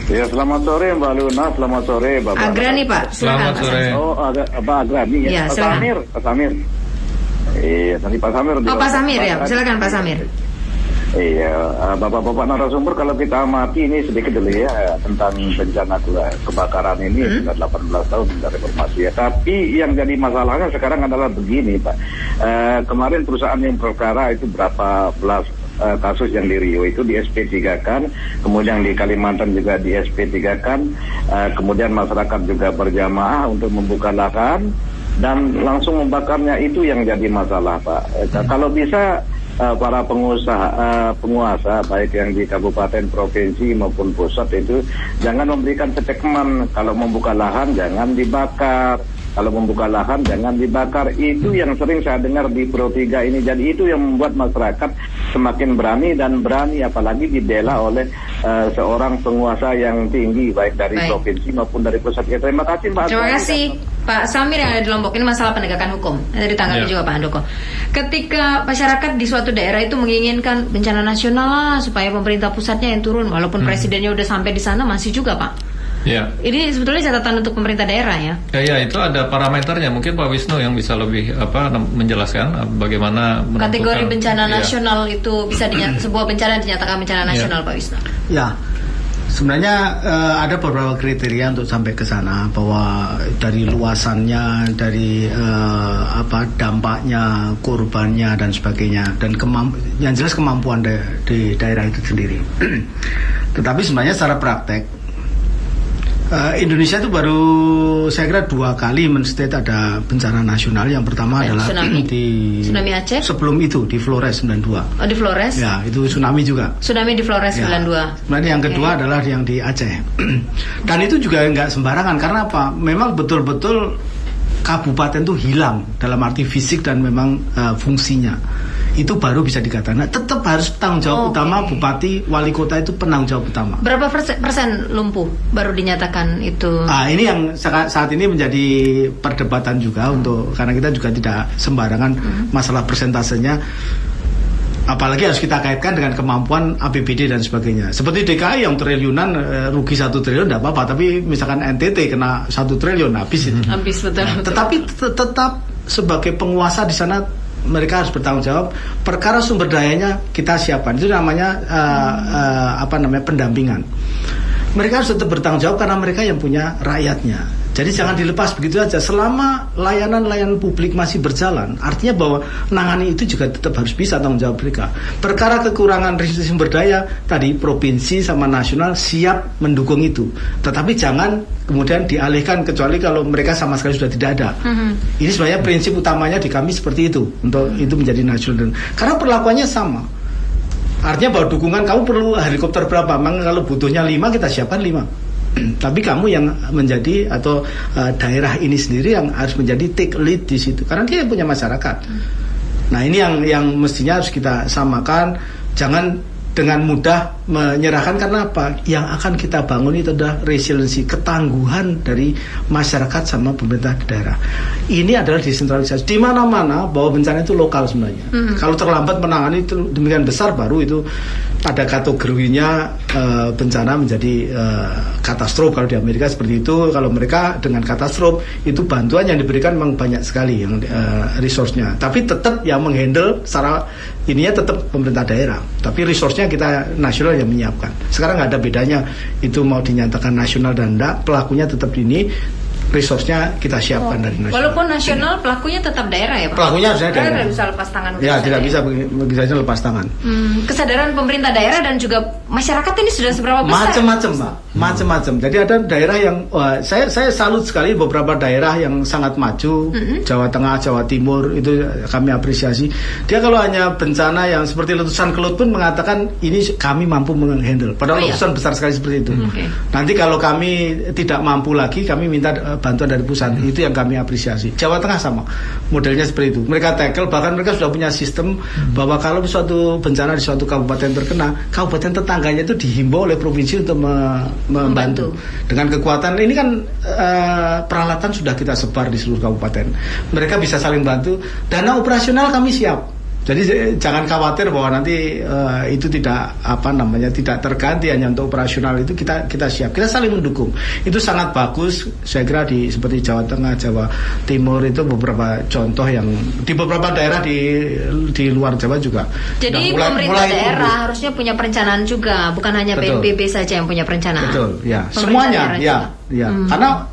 H: Ya, selamat sore Mbak Luna, selamat sore Bapak.
A: Agrani, Pak. Silakan,
E: Selamat sore.
H: Oh, Agrani ya.
A: Ya,
H: Pak Samir. Iya, nanti Pak Samir.
A: Oh, Pak Samir ya, silakan Pak Samir.
H: Iya, Bapak-bapak narasumber, kalau kita amati ini sedikit dulu ya tentang bencana kebakaran ini sudah 18 tahun dari reformasi ya. Tapi yang jadi masalahnya sekarang adalah begini, Pak. Kemarin perusahaan yang perkara itu berapa belas kasus yang di Riau itu di SP3 kan, kemudian di Kalimantan juga di SP3 kan, kemudian masyarakat juga berjamaah untuk membuka lahan dan langsung membakarnya, itu yang jadi masalah, Pak. Kalau bisa para penguasa baik yang di kabupaten, provinsi maupun pusat itu jangan memberikan cetekman, kalau membuka lahan jangan dibakar, kalau membuka lahan jangan dibakar. Itu yang sering saya dengar di Pro 3 ini. Jadi itu yang membuat masyarakat semakin berani dan berani, apalagi dibela oleh seorang penguasa yang tinggi baik dari provinsi maupun dari pusat. Ya, terima kasih Pak.
A: Terima kasih Pak Samir yang ada di Lombok. Ini masalah penegakan hukum. Nanti ditanggapi juga Pak Handoko. Ketika masyarakat di suatu daerah itu menginginkan bencana nasional lah, supaya pemerintah pusatnya yang turun, walaupun presidennya udah sampai di sana, masih juga Pak.
E: Ya.
A: Ini sebetulnya catatan untuk pemerintah daerah ya.
E: Ya, itu ada parameternya. Mungkin Pak Wisnu yang bisa lebih menjelaskan bagaimana menentukan
A: kategori bencana nasional itu bisa sebuah bencana dinyatakan bencana nasional, Pak Wisnu.
F: Ya. Sebenarnya ada beberapa kriteria untuk sampai ke sana, bahwa dari luasannya, dari dampaknya, korbannya dan sebagainya, dan yang jelas kemampuan di daerah itu sendiri. Tetapi sebenarnya secara praktek Indonesia itu baru saya kira 2 kali menstate ada bencana nasional. Yang pertama adalah
A: tsunami Aceh.
F: Sebelum itu di Flores 92.
A: Oh, di Flores?
F: Ya, itu tsunami juga.
A: Tsunami di Flores 92.
F: Kemudian yang kedua adalah yang di Aceh. Dan itu juga nggak sembarangan, karena apa? Memang betul-betul kabupaten itu hilang dalam arti fisik dan memang fungsinya. Itu baru bisa dikatakan. Nah, tetap harus tanggung jawab utama, bupati, wali kota itu penanggung jawab utama.
A: Berapa persen lumpuh baru dinyatakan itu?
F: Ini yang saat ini menjadi perdebatan juga, karena kita juga tidak sembarangan masalah persentasenya. Apalagi harus kita kaitkan dengan kemampuan APBD dan sebagainya. Seperti DKI yang triliunan, rugi 1 triliun tidak apa-apa, tapi misalkan NTT kena 1 triliun habis itu.
A: Habis, betul.
F: Tetapi tetap sebagai penguasa di sana mereka harus bertanggung jawab. Perkara sumber dayanya kita siapkan. Itu namanya pendampingan. Mereka harus tetap bertanggung jawab karena mereka yang punya rakyatnya. Jadi jangan dilepas begitu saja. Selama layanan publik masih berjalan, artinya bahwa nangani itu juga tetap harus bisa tanggung jawab mereka. Perkara kekurangan resursi sumber daya, tadi provinsi sama nasional siap mendukung itu. Tetapi jangan kemudian dialihkan, kecuali kalau mereka sama sekali sudah tidak ada. Ini sebenarnya prinsip utamanya di kami seperti itu, untuk itu menjadi nasional. Karena perlakuannya sama. Artinya bahwa dukungan, kamu perlu helikopter berapa? Memang kalau butuhnya 5, kita siapkan 5. Tapi kamu yang menjadi atau daerah ini sendiri yang harus menjadi take lead di situ, karena dia yang punya masyarakat. Nah, ini yang mestinya harus kita samakan. Jangan dengan mudah menyerahkan, karena apa? Yang akan kita bangun itu adalah resiliensi, ketangguhan dari masyarakat sama pemerintah daerah. Ini adalah desentralisasi. Di mana-mana bahwa bencana itu lokal sebenarnya. Kalau terlambat menangani itu demikian besar, baru itu ada kategorinya bencana menjadi katastrof. Kalau di Amerika seperti itu. Kalau mereka dengan katastrof itu bantuan yang diberikan memang banyak sekali yang resource-nya. Tapi tetap yang menghandle secara ininya tetap pemerintah daerah. Tapi resource-nya kita nasional yang menyiapkan. Sekarang nggak ada bedanya itu mau dinyatakan nasional dan enggak, pelakunya tetap ini, resource-nya kita siapkan dari nasional.
A: Walaupun nasional, pelakunya tetap daerah ya Pak?
F: Pelakunya harus daerah.
A: Tidak bisa lepas tangan.
F: Ya, tidak bisa begitu lepas tangan.
A: Kesadaran pemerintah daerah dan juga masyarakat ini sudah seberapa besar?
F: Macam-macam, Pak. Macam-macam. Jadi ada daerah yang saya salut sekali beberapa daerah yang sangat maju, Jawa Tengah, Jawa Timur, itu kami apresiasi. Dia kalau hanya bencana yang seperti letusan Kelut pun mengatakan ini kami mampu menghandle. Padahal letusan besar sekali seperti itu. Nanti kalau kami tidak mampu lagi, kami minta bantuan dari pusat. Itu yang kami apresiasi. Jawa Tengah sama modelnya seperti itu. Mereka tackle, bahkan mereka sudah punya sistem bahwa kalau suatu bencana di suatu kabupaten terkena, kabupaten tetangganya itu dihimbau oleh provinsi untuk membantu. Dengan kekuatan ini kan peralatan sudah kita sebar di seluruh kabupaten. Mereka bisa saling bantu. Dana operasional kami siap. Jadi jangan khawatir bahwa nanti itu tidak tidak terganti hanya untuk operasional. Itu kita siap, kita saling mendukung. Itu sangat bagus. Saya kira seperti Jawa Tengah, Jawa Timur itu beberapa contoh yang di beberapa daerah di luar Jawa juga.
A: Jadi pemerintah daerah harusnya punya perencanaan juga, bukan hanya BNPB saja yang punya perencanaan.
F: Betul, ya.
A: Pemerintah
F: Semuanya, ya. Karena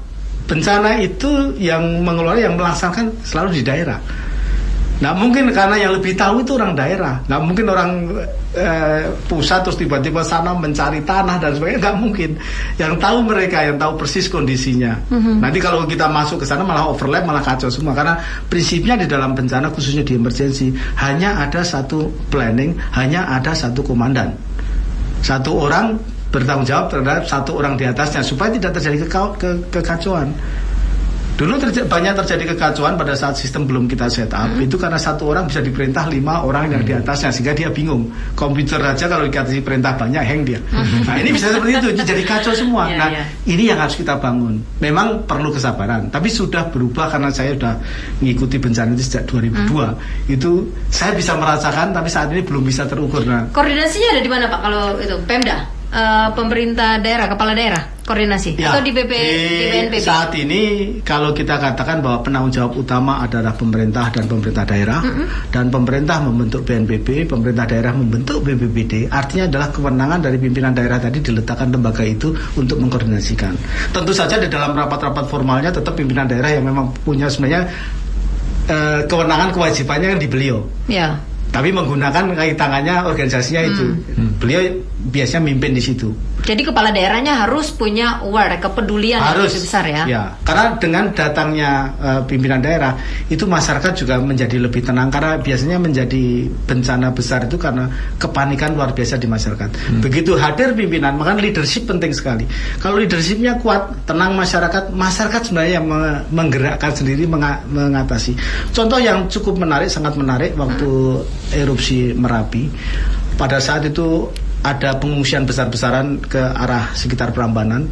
F: bencana itu yang mengelola, yang melaksanakan selalu di daerah. Nggak mungkin, karena yang lebih tahu itu orang daerah. Nggak mungkin orang pusat terus tiba-tiba sana mencari tanah dan sebagainya. Nggak mungkin. Yang tahu mereka, yang tahu persis kondisinya. Nanti kalau kita masuk ke sana malah overlap, malah kacau semua. Karena prinsipnya di dalam bencana, khususnya di emergency, hanya ada satu planning, hanya ada satu komandan. Satu orang bertanggung jawab terhadap satu orang di atasnya, supaya tidak terjadi kekacauan. Dulu banyak terjadi kekacauan pada saat sistem belum kita set up. Itu karena satu orang bisa diperintah 5 orang yang di atasnya, sehingga dia bingung. Komputer aja kalau dikasih perintah banyak hang dia. Nah ini bisa seperti itu, jadi kacau semua. Ini yang harus kita bangun. Memang perlu kesabaran, tapi sudah berubah karena saya sudah mengikuti bencana itu sejak 2002. Itu saya bisa merasakan, tapi saat ini belum bisa terukur.
A: Koordinasinya ada di mana Pak kalau itu Pemda? Pemerintah daerah, kepala daerah koordinasi
F: ya,
A: atau di BNPB?
F: Saat ini kalau kita katakan bahwa penanggung jawab utama adalah pemerintah dan pemerintah daerah, dan pemerintah membentuk BNPB, pemerintah daerah membentuk BPBD, artinya adalah kewenangan dari pimpinan daerah tadi diletakkan lembaga itu untuk mengkoordinasikan. Tentu saja di dalam rapat-rapat formalnya tetap pimpinan daerah yang memang punya sebenarnya kewenangan, kewajibannya kan di beliau. Ya. Tapi menggunakan kaki tangannya organisasinya itu. Beliau biasanya mimpin di situ.
A: Jadi kepala daerahnya harus punya kepedulian yang lebih besar ya.
F: Ya, karena dengan datangnya pimpinan daerah itu masyarakat juga menjadi lebih tenang, karena biasanya menjadi bencana besar itu karena kepanikan luar biasa di masyarakat. Begitu hadir pimpinan, maka leadership penting sekali. Kalau leadershipnya kuat, tenang masyarakat sebenarnya yang menggerakkan sendiri, mengatasi. Contoh yang cukup menarik, sangat menarik waktu erupsi Merapi. Pada saat itu ada pengungsian besar-besaran ke arah sekitar Prambanan.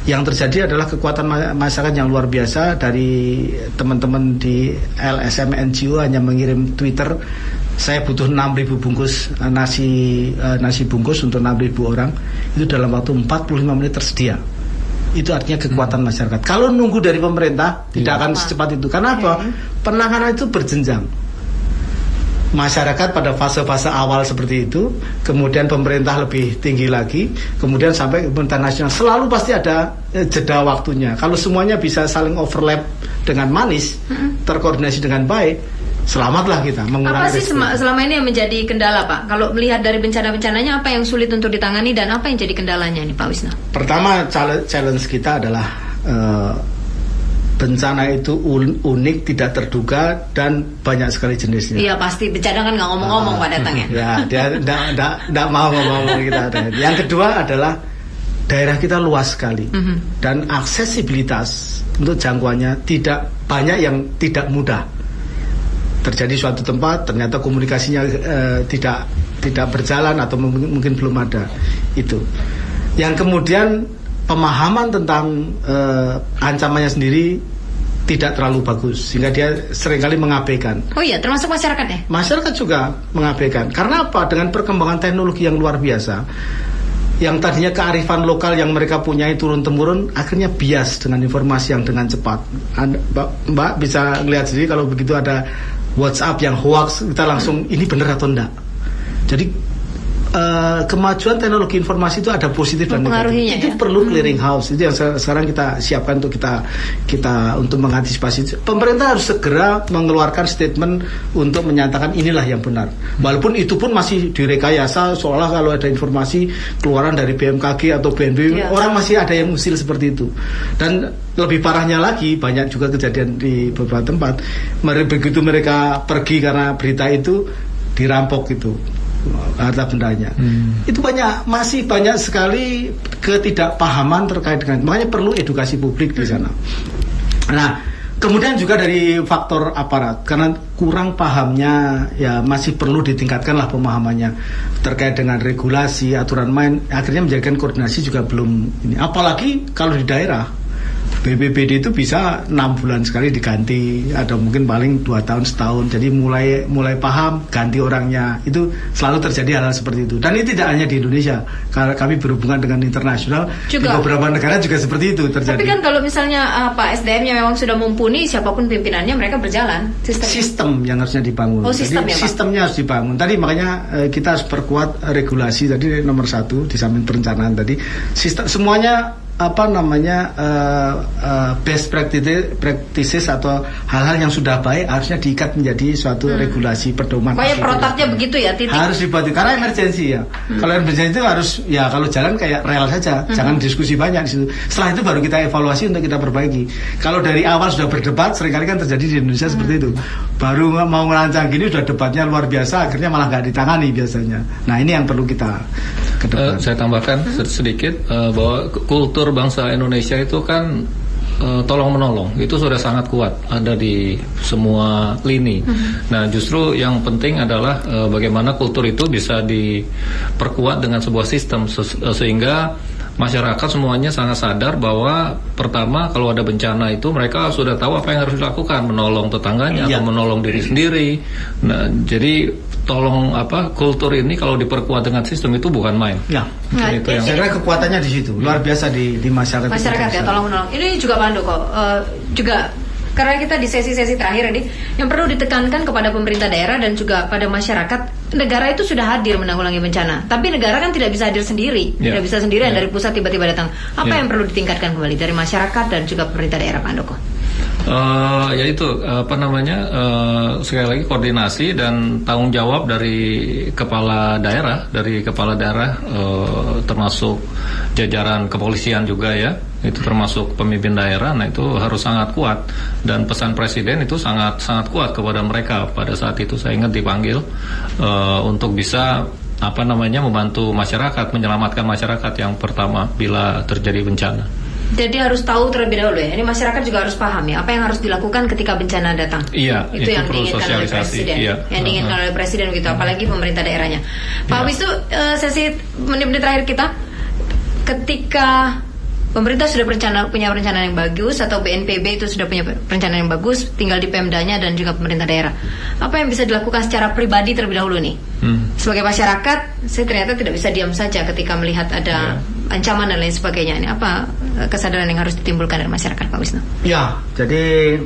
F: Yang terjadi adalah kekuatan masyarakat yang luar biasa. Dari teman-teman di LSM NGO hanya mengirim Twitter, saya butuh 6.000 bungkus nasi bungkus untuk 6.000 orang. Itu dalam waktu 45 menit tersedia. Itu artinya kekuatan masyarakat. Kalau nunggu dari pemerintah tidak akan secepat itu. Karena apa? Penanganan itu berjenjang. Masyarakat pada fase-fase awal seperti itu, kemudian pemerintah lebih tinggi lagi, kemudian sampai pemerintah nasional. Selalu pasti ada jeda waktunya. Kalau semuanya bisa saling overlap dengan manis, terkoordinasi dengan baik, selamatlah kita mengurangi.
A: Apa sih selama ini yang menjadi kendala Pak? Kalau melihat dari bencana-bencananya, apa yang sulit untuk ditangani dan apa yang jadi kendalanya nih Pak Wisnu?
F: Pertama, challenge kita adalah bencana itu unik, tidak terduga, dan banyak sekali jenisnya.
A: Iya pasti, bencana kan nggak ngomong-ngomong Pak datangnya.
F: Ya, dia tidak mau ngomong kita. Yang kedua adalah daerah kita luas sekali, dan aksesibilitas untuk jangkauannya tidak banyak, yang tidak mudah. Terjadi suatu tempat, ternyata komunikasinya tidak berjalan atau mungkin belum ada. Itu. Yang kemudian pemahaman tentang ancamannya sendiri tidak terlalu bagus, sehingga dia seringkali mengabaikan.
A: Oh iya, termasuk masyarakat ya?
F: Masyarakat juga mengabaikan. Karena apa? Dengan perkembangan teknologi yang luar biasa, yang tadinya kearifan lokal yang mereka punyai turun-temurun, akhirnya bias dengan informasi yang dengan cepat. Mbak bisa lihat sendiri kalau begitu ada WhatsApp yang hoax, kita langsung ini benar atau enggak. Jadi kemajuan teknologi informasi itu ada positif dan negatif. Itu perlu clearing house. Itu yang sekarang kita siapkan untuk kita untuk mengantisipasi. Pemerintah harus segera mengeluarkan statement untuk menyatakan inilah yang benar. Walaupun itu pun masih direkayasa, seolah kalau ada informasi keluaran dari BMKG atau BNPB, orang masih ada yang usil seperti itu. Dan lebih parahnya lagi, banyak juga kejadian di beberapa tempat. Begitu mereka pergi karena berita itu, dirampok itu harta bendanya. Itu masih banyak sekali ketidakpahaman terkait dengan, makanya perlu edukasi publik di sana. Nah, kemudian juga dari faktor aparat, karena kurang pahamnya, ya masih perlu ditingkatkanlah pemahamannya terkait dengan regulasi, aturan main, akhirnya menjadikan koordinasi juga belum ini. Apalagi kalau di daerah BPBD itu bisa 6 bulan sekali diganti, atau mungkin paling 2 tahun setahun. Jadi mulai paham, ganti orangnya. Itu selalu terjadi hal-hal seperti itu. Dan ini tidak hanya di Indonesia. Karena kami berhubungan dengan internasional, di beberapa negara juga seperti itu terjadi.
A: Tapi kan kalau misalnya Pak SDM-nya memang sudah mumpuni, siapapun pimpinannya mereka berjalan.
F: Sistem yang harusnya dibangun.
A: Sistem,
F: jadi
A: ya, Pak?
F: Sistemnya harus dibangun. Tadi makanya kita harus perkuat regulasi. Tadi nomor 1 di samping perencanaan tadi. Sistem semuanya best practices atau hal-hal yang sudah baik harusnya diikat menjadi suatu regulasi pedoman.
A: Pokoknya protapnya begitu ya, titik.
F: Harus dibuat karena emergensi ya. Kalau emergensi itu harus ya kalau jalan kayak rel saja, jangan diskusi banyak di situ. Setelah itu baru kita evaluasi untuk kita perbaiki. Kalau dari awal sudah berdebat, seringkali kan terjadi di Indonesia seperti itu. Baru mau merancang gini sudah debatnya luar biasa, akhirnya malah nggak ditangani biasanya. Nah ini yang perlu kita ke depan.
E: Saya tambahkan sedikit bahwa kultur bangsa Indonesia itu kan tolong menolong itu sudah sangat kuat ada di semua lini. Nah justru yang penting adalah bagaimana kultur itu bisa diperkuat dengan sebuah sistem sehingga masyarakat semuanya sangat sadar bahwa pertama kalau ada bencana itu mereka sudah tahu apa yang harus dilakukan, menolong tetangganya atau menolong diri sendiri. Nah jadi tolong kultur ini kalau diperkuat dengan sistem itu bukan main.
F: Ya.
A: Nah,
F: itu yang saya kira kekuatannya di situ luar biasa di masyarakat.
A: Masyarakat ya tolong menolong. Ini juga Pak Handoko juga karena kita di sesi-sesi terakhir ini yang perlu ditekankan kepada pemerintah daerah dan juga pada masyarakat, negara itu sudah hadir menanggulangi bencana, tapi negara kan tidak bisa hadir sendiri, tidak bisa sendirian dari pusat tiba-tiba datang. Apa yang perlu ditingkatkan kembali dari masyarakat dan juga pemerintah daerah, Pak Handoko?
E: Sekali lagi koordinasi dan tanggung jawab dari kepala daerah termasuk jajaran kepolisian juga ya, itu termasuk pemimpin daerah. Nah itu harus sangat kuat dan pesan presiden itu sangat kuat kepada mereka pada saat itu. Saya ingat dipanggil untuk bisa membantu masyarakat, menyelamatkan masyarakat yang pertama bila terjadi bencana.
A: Jadi harus tahu terlebih dahulu ya. Ini masyarakat juga harus paham ya apa yang harus dilakukan ketika bencana datang.
E: Iya,
A: itu yang diinginkan oleh presiden.
E: Iya.
A: Yang diinginkan oleh presiden begitu, apalagi pemerintah daerahnya. Pak Wisnu, sesi menit-menit terakhir kita, ketika pemerintah sudah punya perencanaan yang bagus atau BNPB itu sudah punya perencanaan yang bagus, tinggal di Pemdanya dan juga pemerintah daerah. Apa yang bisa dilakukan secara pribadi terlebih dahulu nih? Sebagai masyarakat, saya ternyata tidak bisa diam saja ketika melihat ada ancaman dan lain sebagainya. Ini apa kesadaran yang harus ditimbulkan dari masyarakat, Pak Wisnu?
F: Ya, jadi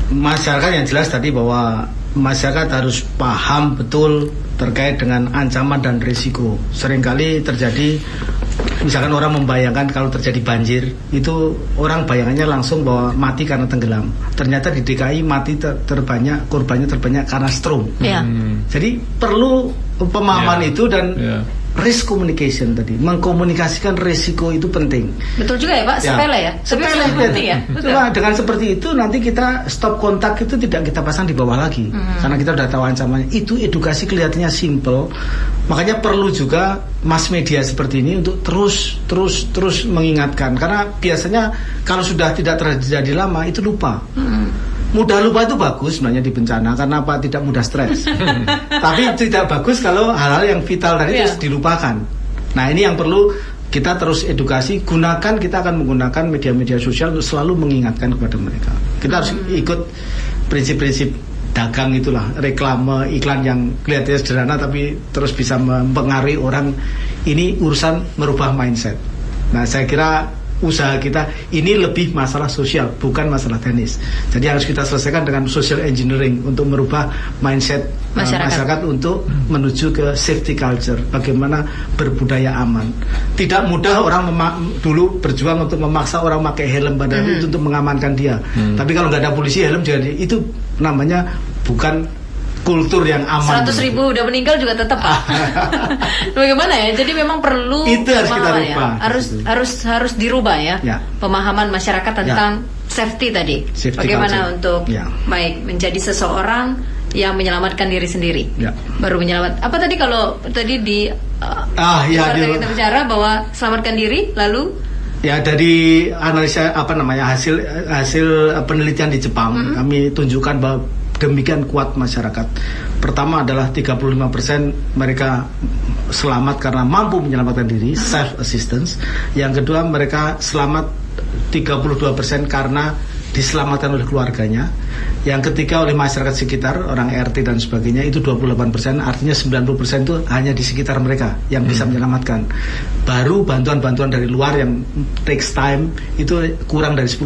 F: masyarakat yang jelas tadi bahwa masyarakat harus paham betul terkait dengan ancaman dan risiko. Seringkali terjadi, misalkan orang membayangkan kalau terjadi banjir, itu orang bayangannya langsung bahwa mati karena tenggelam. Ternyata di DKI mati korbannya terbanyak karena stroke. Jadi perlu pemahaman itu dan risk communication tadi, mengkomunikasikan risiko itu penting.
A: Betul juga ya Pak, sepele ya.
F: Sepele penting ya. Cuma dengan seperti itu nanti kita stop kontak itu tidak kita pasang di bawah lagi, karena kita sudah tahu ancamannya. Itu edukasi kelihatannya simple, makanya perlu juga mass media seperti ini untuk terus mengingatkan, karena biasanya kalau sudah tidak terjadi lama itu lupa. Mudah lupa itu bagus sebenarnya di bencana, karena apa? Tidak mudah stres. Tapi tidak bagus kalau hal-hal yang vital tadi terus dilupakan. Nah ini yang perlu kita terus edukasi. Kita akan menggunakan media-media sosial untuk selalu mengingatkan kepada mereka. Kita harus ikut prinsip-prinsip dagang itulah, reklame, iklan yang kelihatannya sederhana tapi terus bisa mempengaruhi orang. Ini urusan merubah mindset. Nah saya kira usaha kita ini lebih masalah sosial, bukan masalah teknis. Jadi harus kita selesaikan dengan social engineering untuk merubah mindset masyarakat untuk menuju ke safety culture. Bagaimana berbudaya aman. Tidak mudah orang dulu berjuang untuk memaksa orang pakai helm padahal itu untuk mengamankan dia. Tapi kalau nggak ada polisi helm jadi itu namanya bukan kultur yang aman.
A: 100.000 udah meninggal juga tetap Pak. Bagaimana ya? Jadi memang perlu
F: itu harus kita rubah.
A: Harus dirubah ya. Pemahaman masyarakat tentang safety tadi. Bagaimana culture. Untuk baik menjadi seseorang yang menyelamatkan diri sendiri. Baru menyelamat. Apa tadi kalau tadi di kita bicara bahwa selamatkan diri lalu dari
F: analisa hasil penelitian di Jepang kami tunjukkan bahwa demikian kuat masyarakat. Pertama adalah 35% mereka selamat karena mampu menyelamatkan diri, self assistance. Yang kedua mereka selamat 32% karena diselamatkan oleh keluarganya. Yang ketiga oleh masyarakat sekitar, orang RT dan sebagainya, itu 28%. Artinya 90% itu hanya di sekitar mereka yang bisa menyelamatkan. Baru bantuan-bantuan dari luar yang takes time itu kurang dari 10%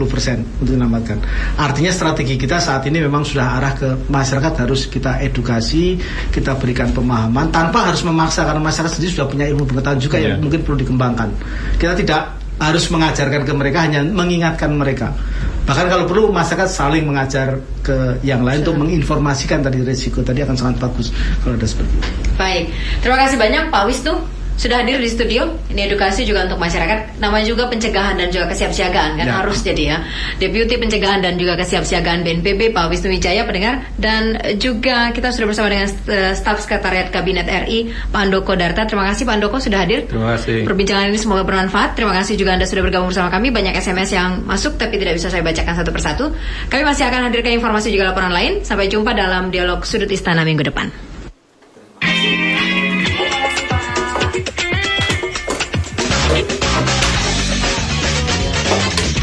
F: untuk menyelamatkan. Artinya strategi kita saat ini memang sudah arah ke masyarakat, harus kita edukasi, kita berikan pemahaman tanpa harus memaksa, karena masyarakat sendiri sudah punya ilmu pengetahuan juga yang mungkin perlu dikembangkan. Kita tidak harus mengajarkan ke mereka, hanya mengingatkan mereka. Bahkan kalau perlu masyarakat saling mengajar ke yang lain untuk menginformasikan tadi risiko tadi, akan sangat bagus kalau ada seperti itu.
A: Baik, terima kasih banyak Pak Wisnu sudah hadir di studio. Ini edukasi juga untuk masyarakat. Namanya juga pencegahan dan juga kesiapsiagaan kan, harus jadi ya. Deputi Pencegahan dan juga Kesiapsiagaan BNPB Pak Wisnu Wijaya, pendengar. Dan juga kita sudah bersama dengan Staf Sekretariat Kabinet RI Pak Andoko Darta. Terima kasih Pak Andoko sudah hadir.
E: Terima kasih.
A: Perbincangan ini semoga bermanfaat. Terima kasih juga Anda sudah bergabung bersama kami. Banyak SMS yang masuk tapi tidak bisa saya bacakan satu persatu. Kami masih akan hadirkan informasi juga laporan lain. Sampai jumpa dalam Dialog Sudut Istana minggu depan.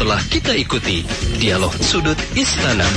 B: Telah kita ikuti Dialog Sudut Istana.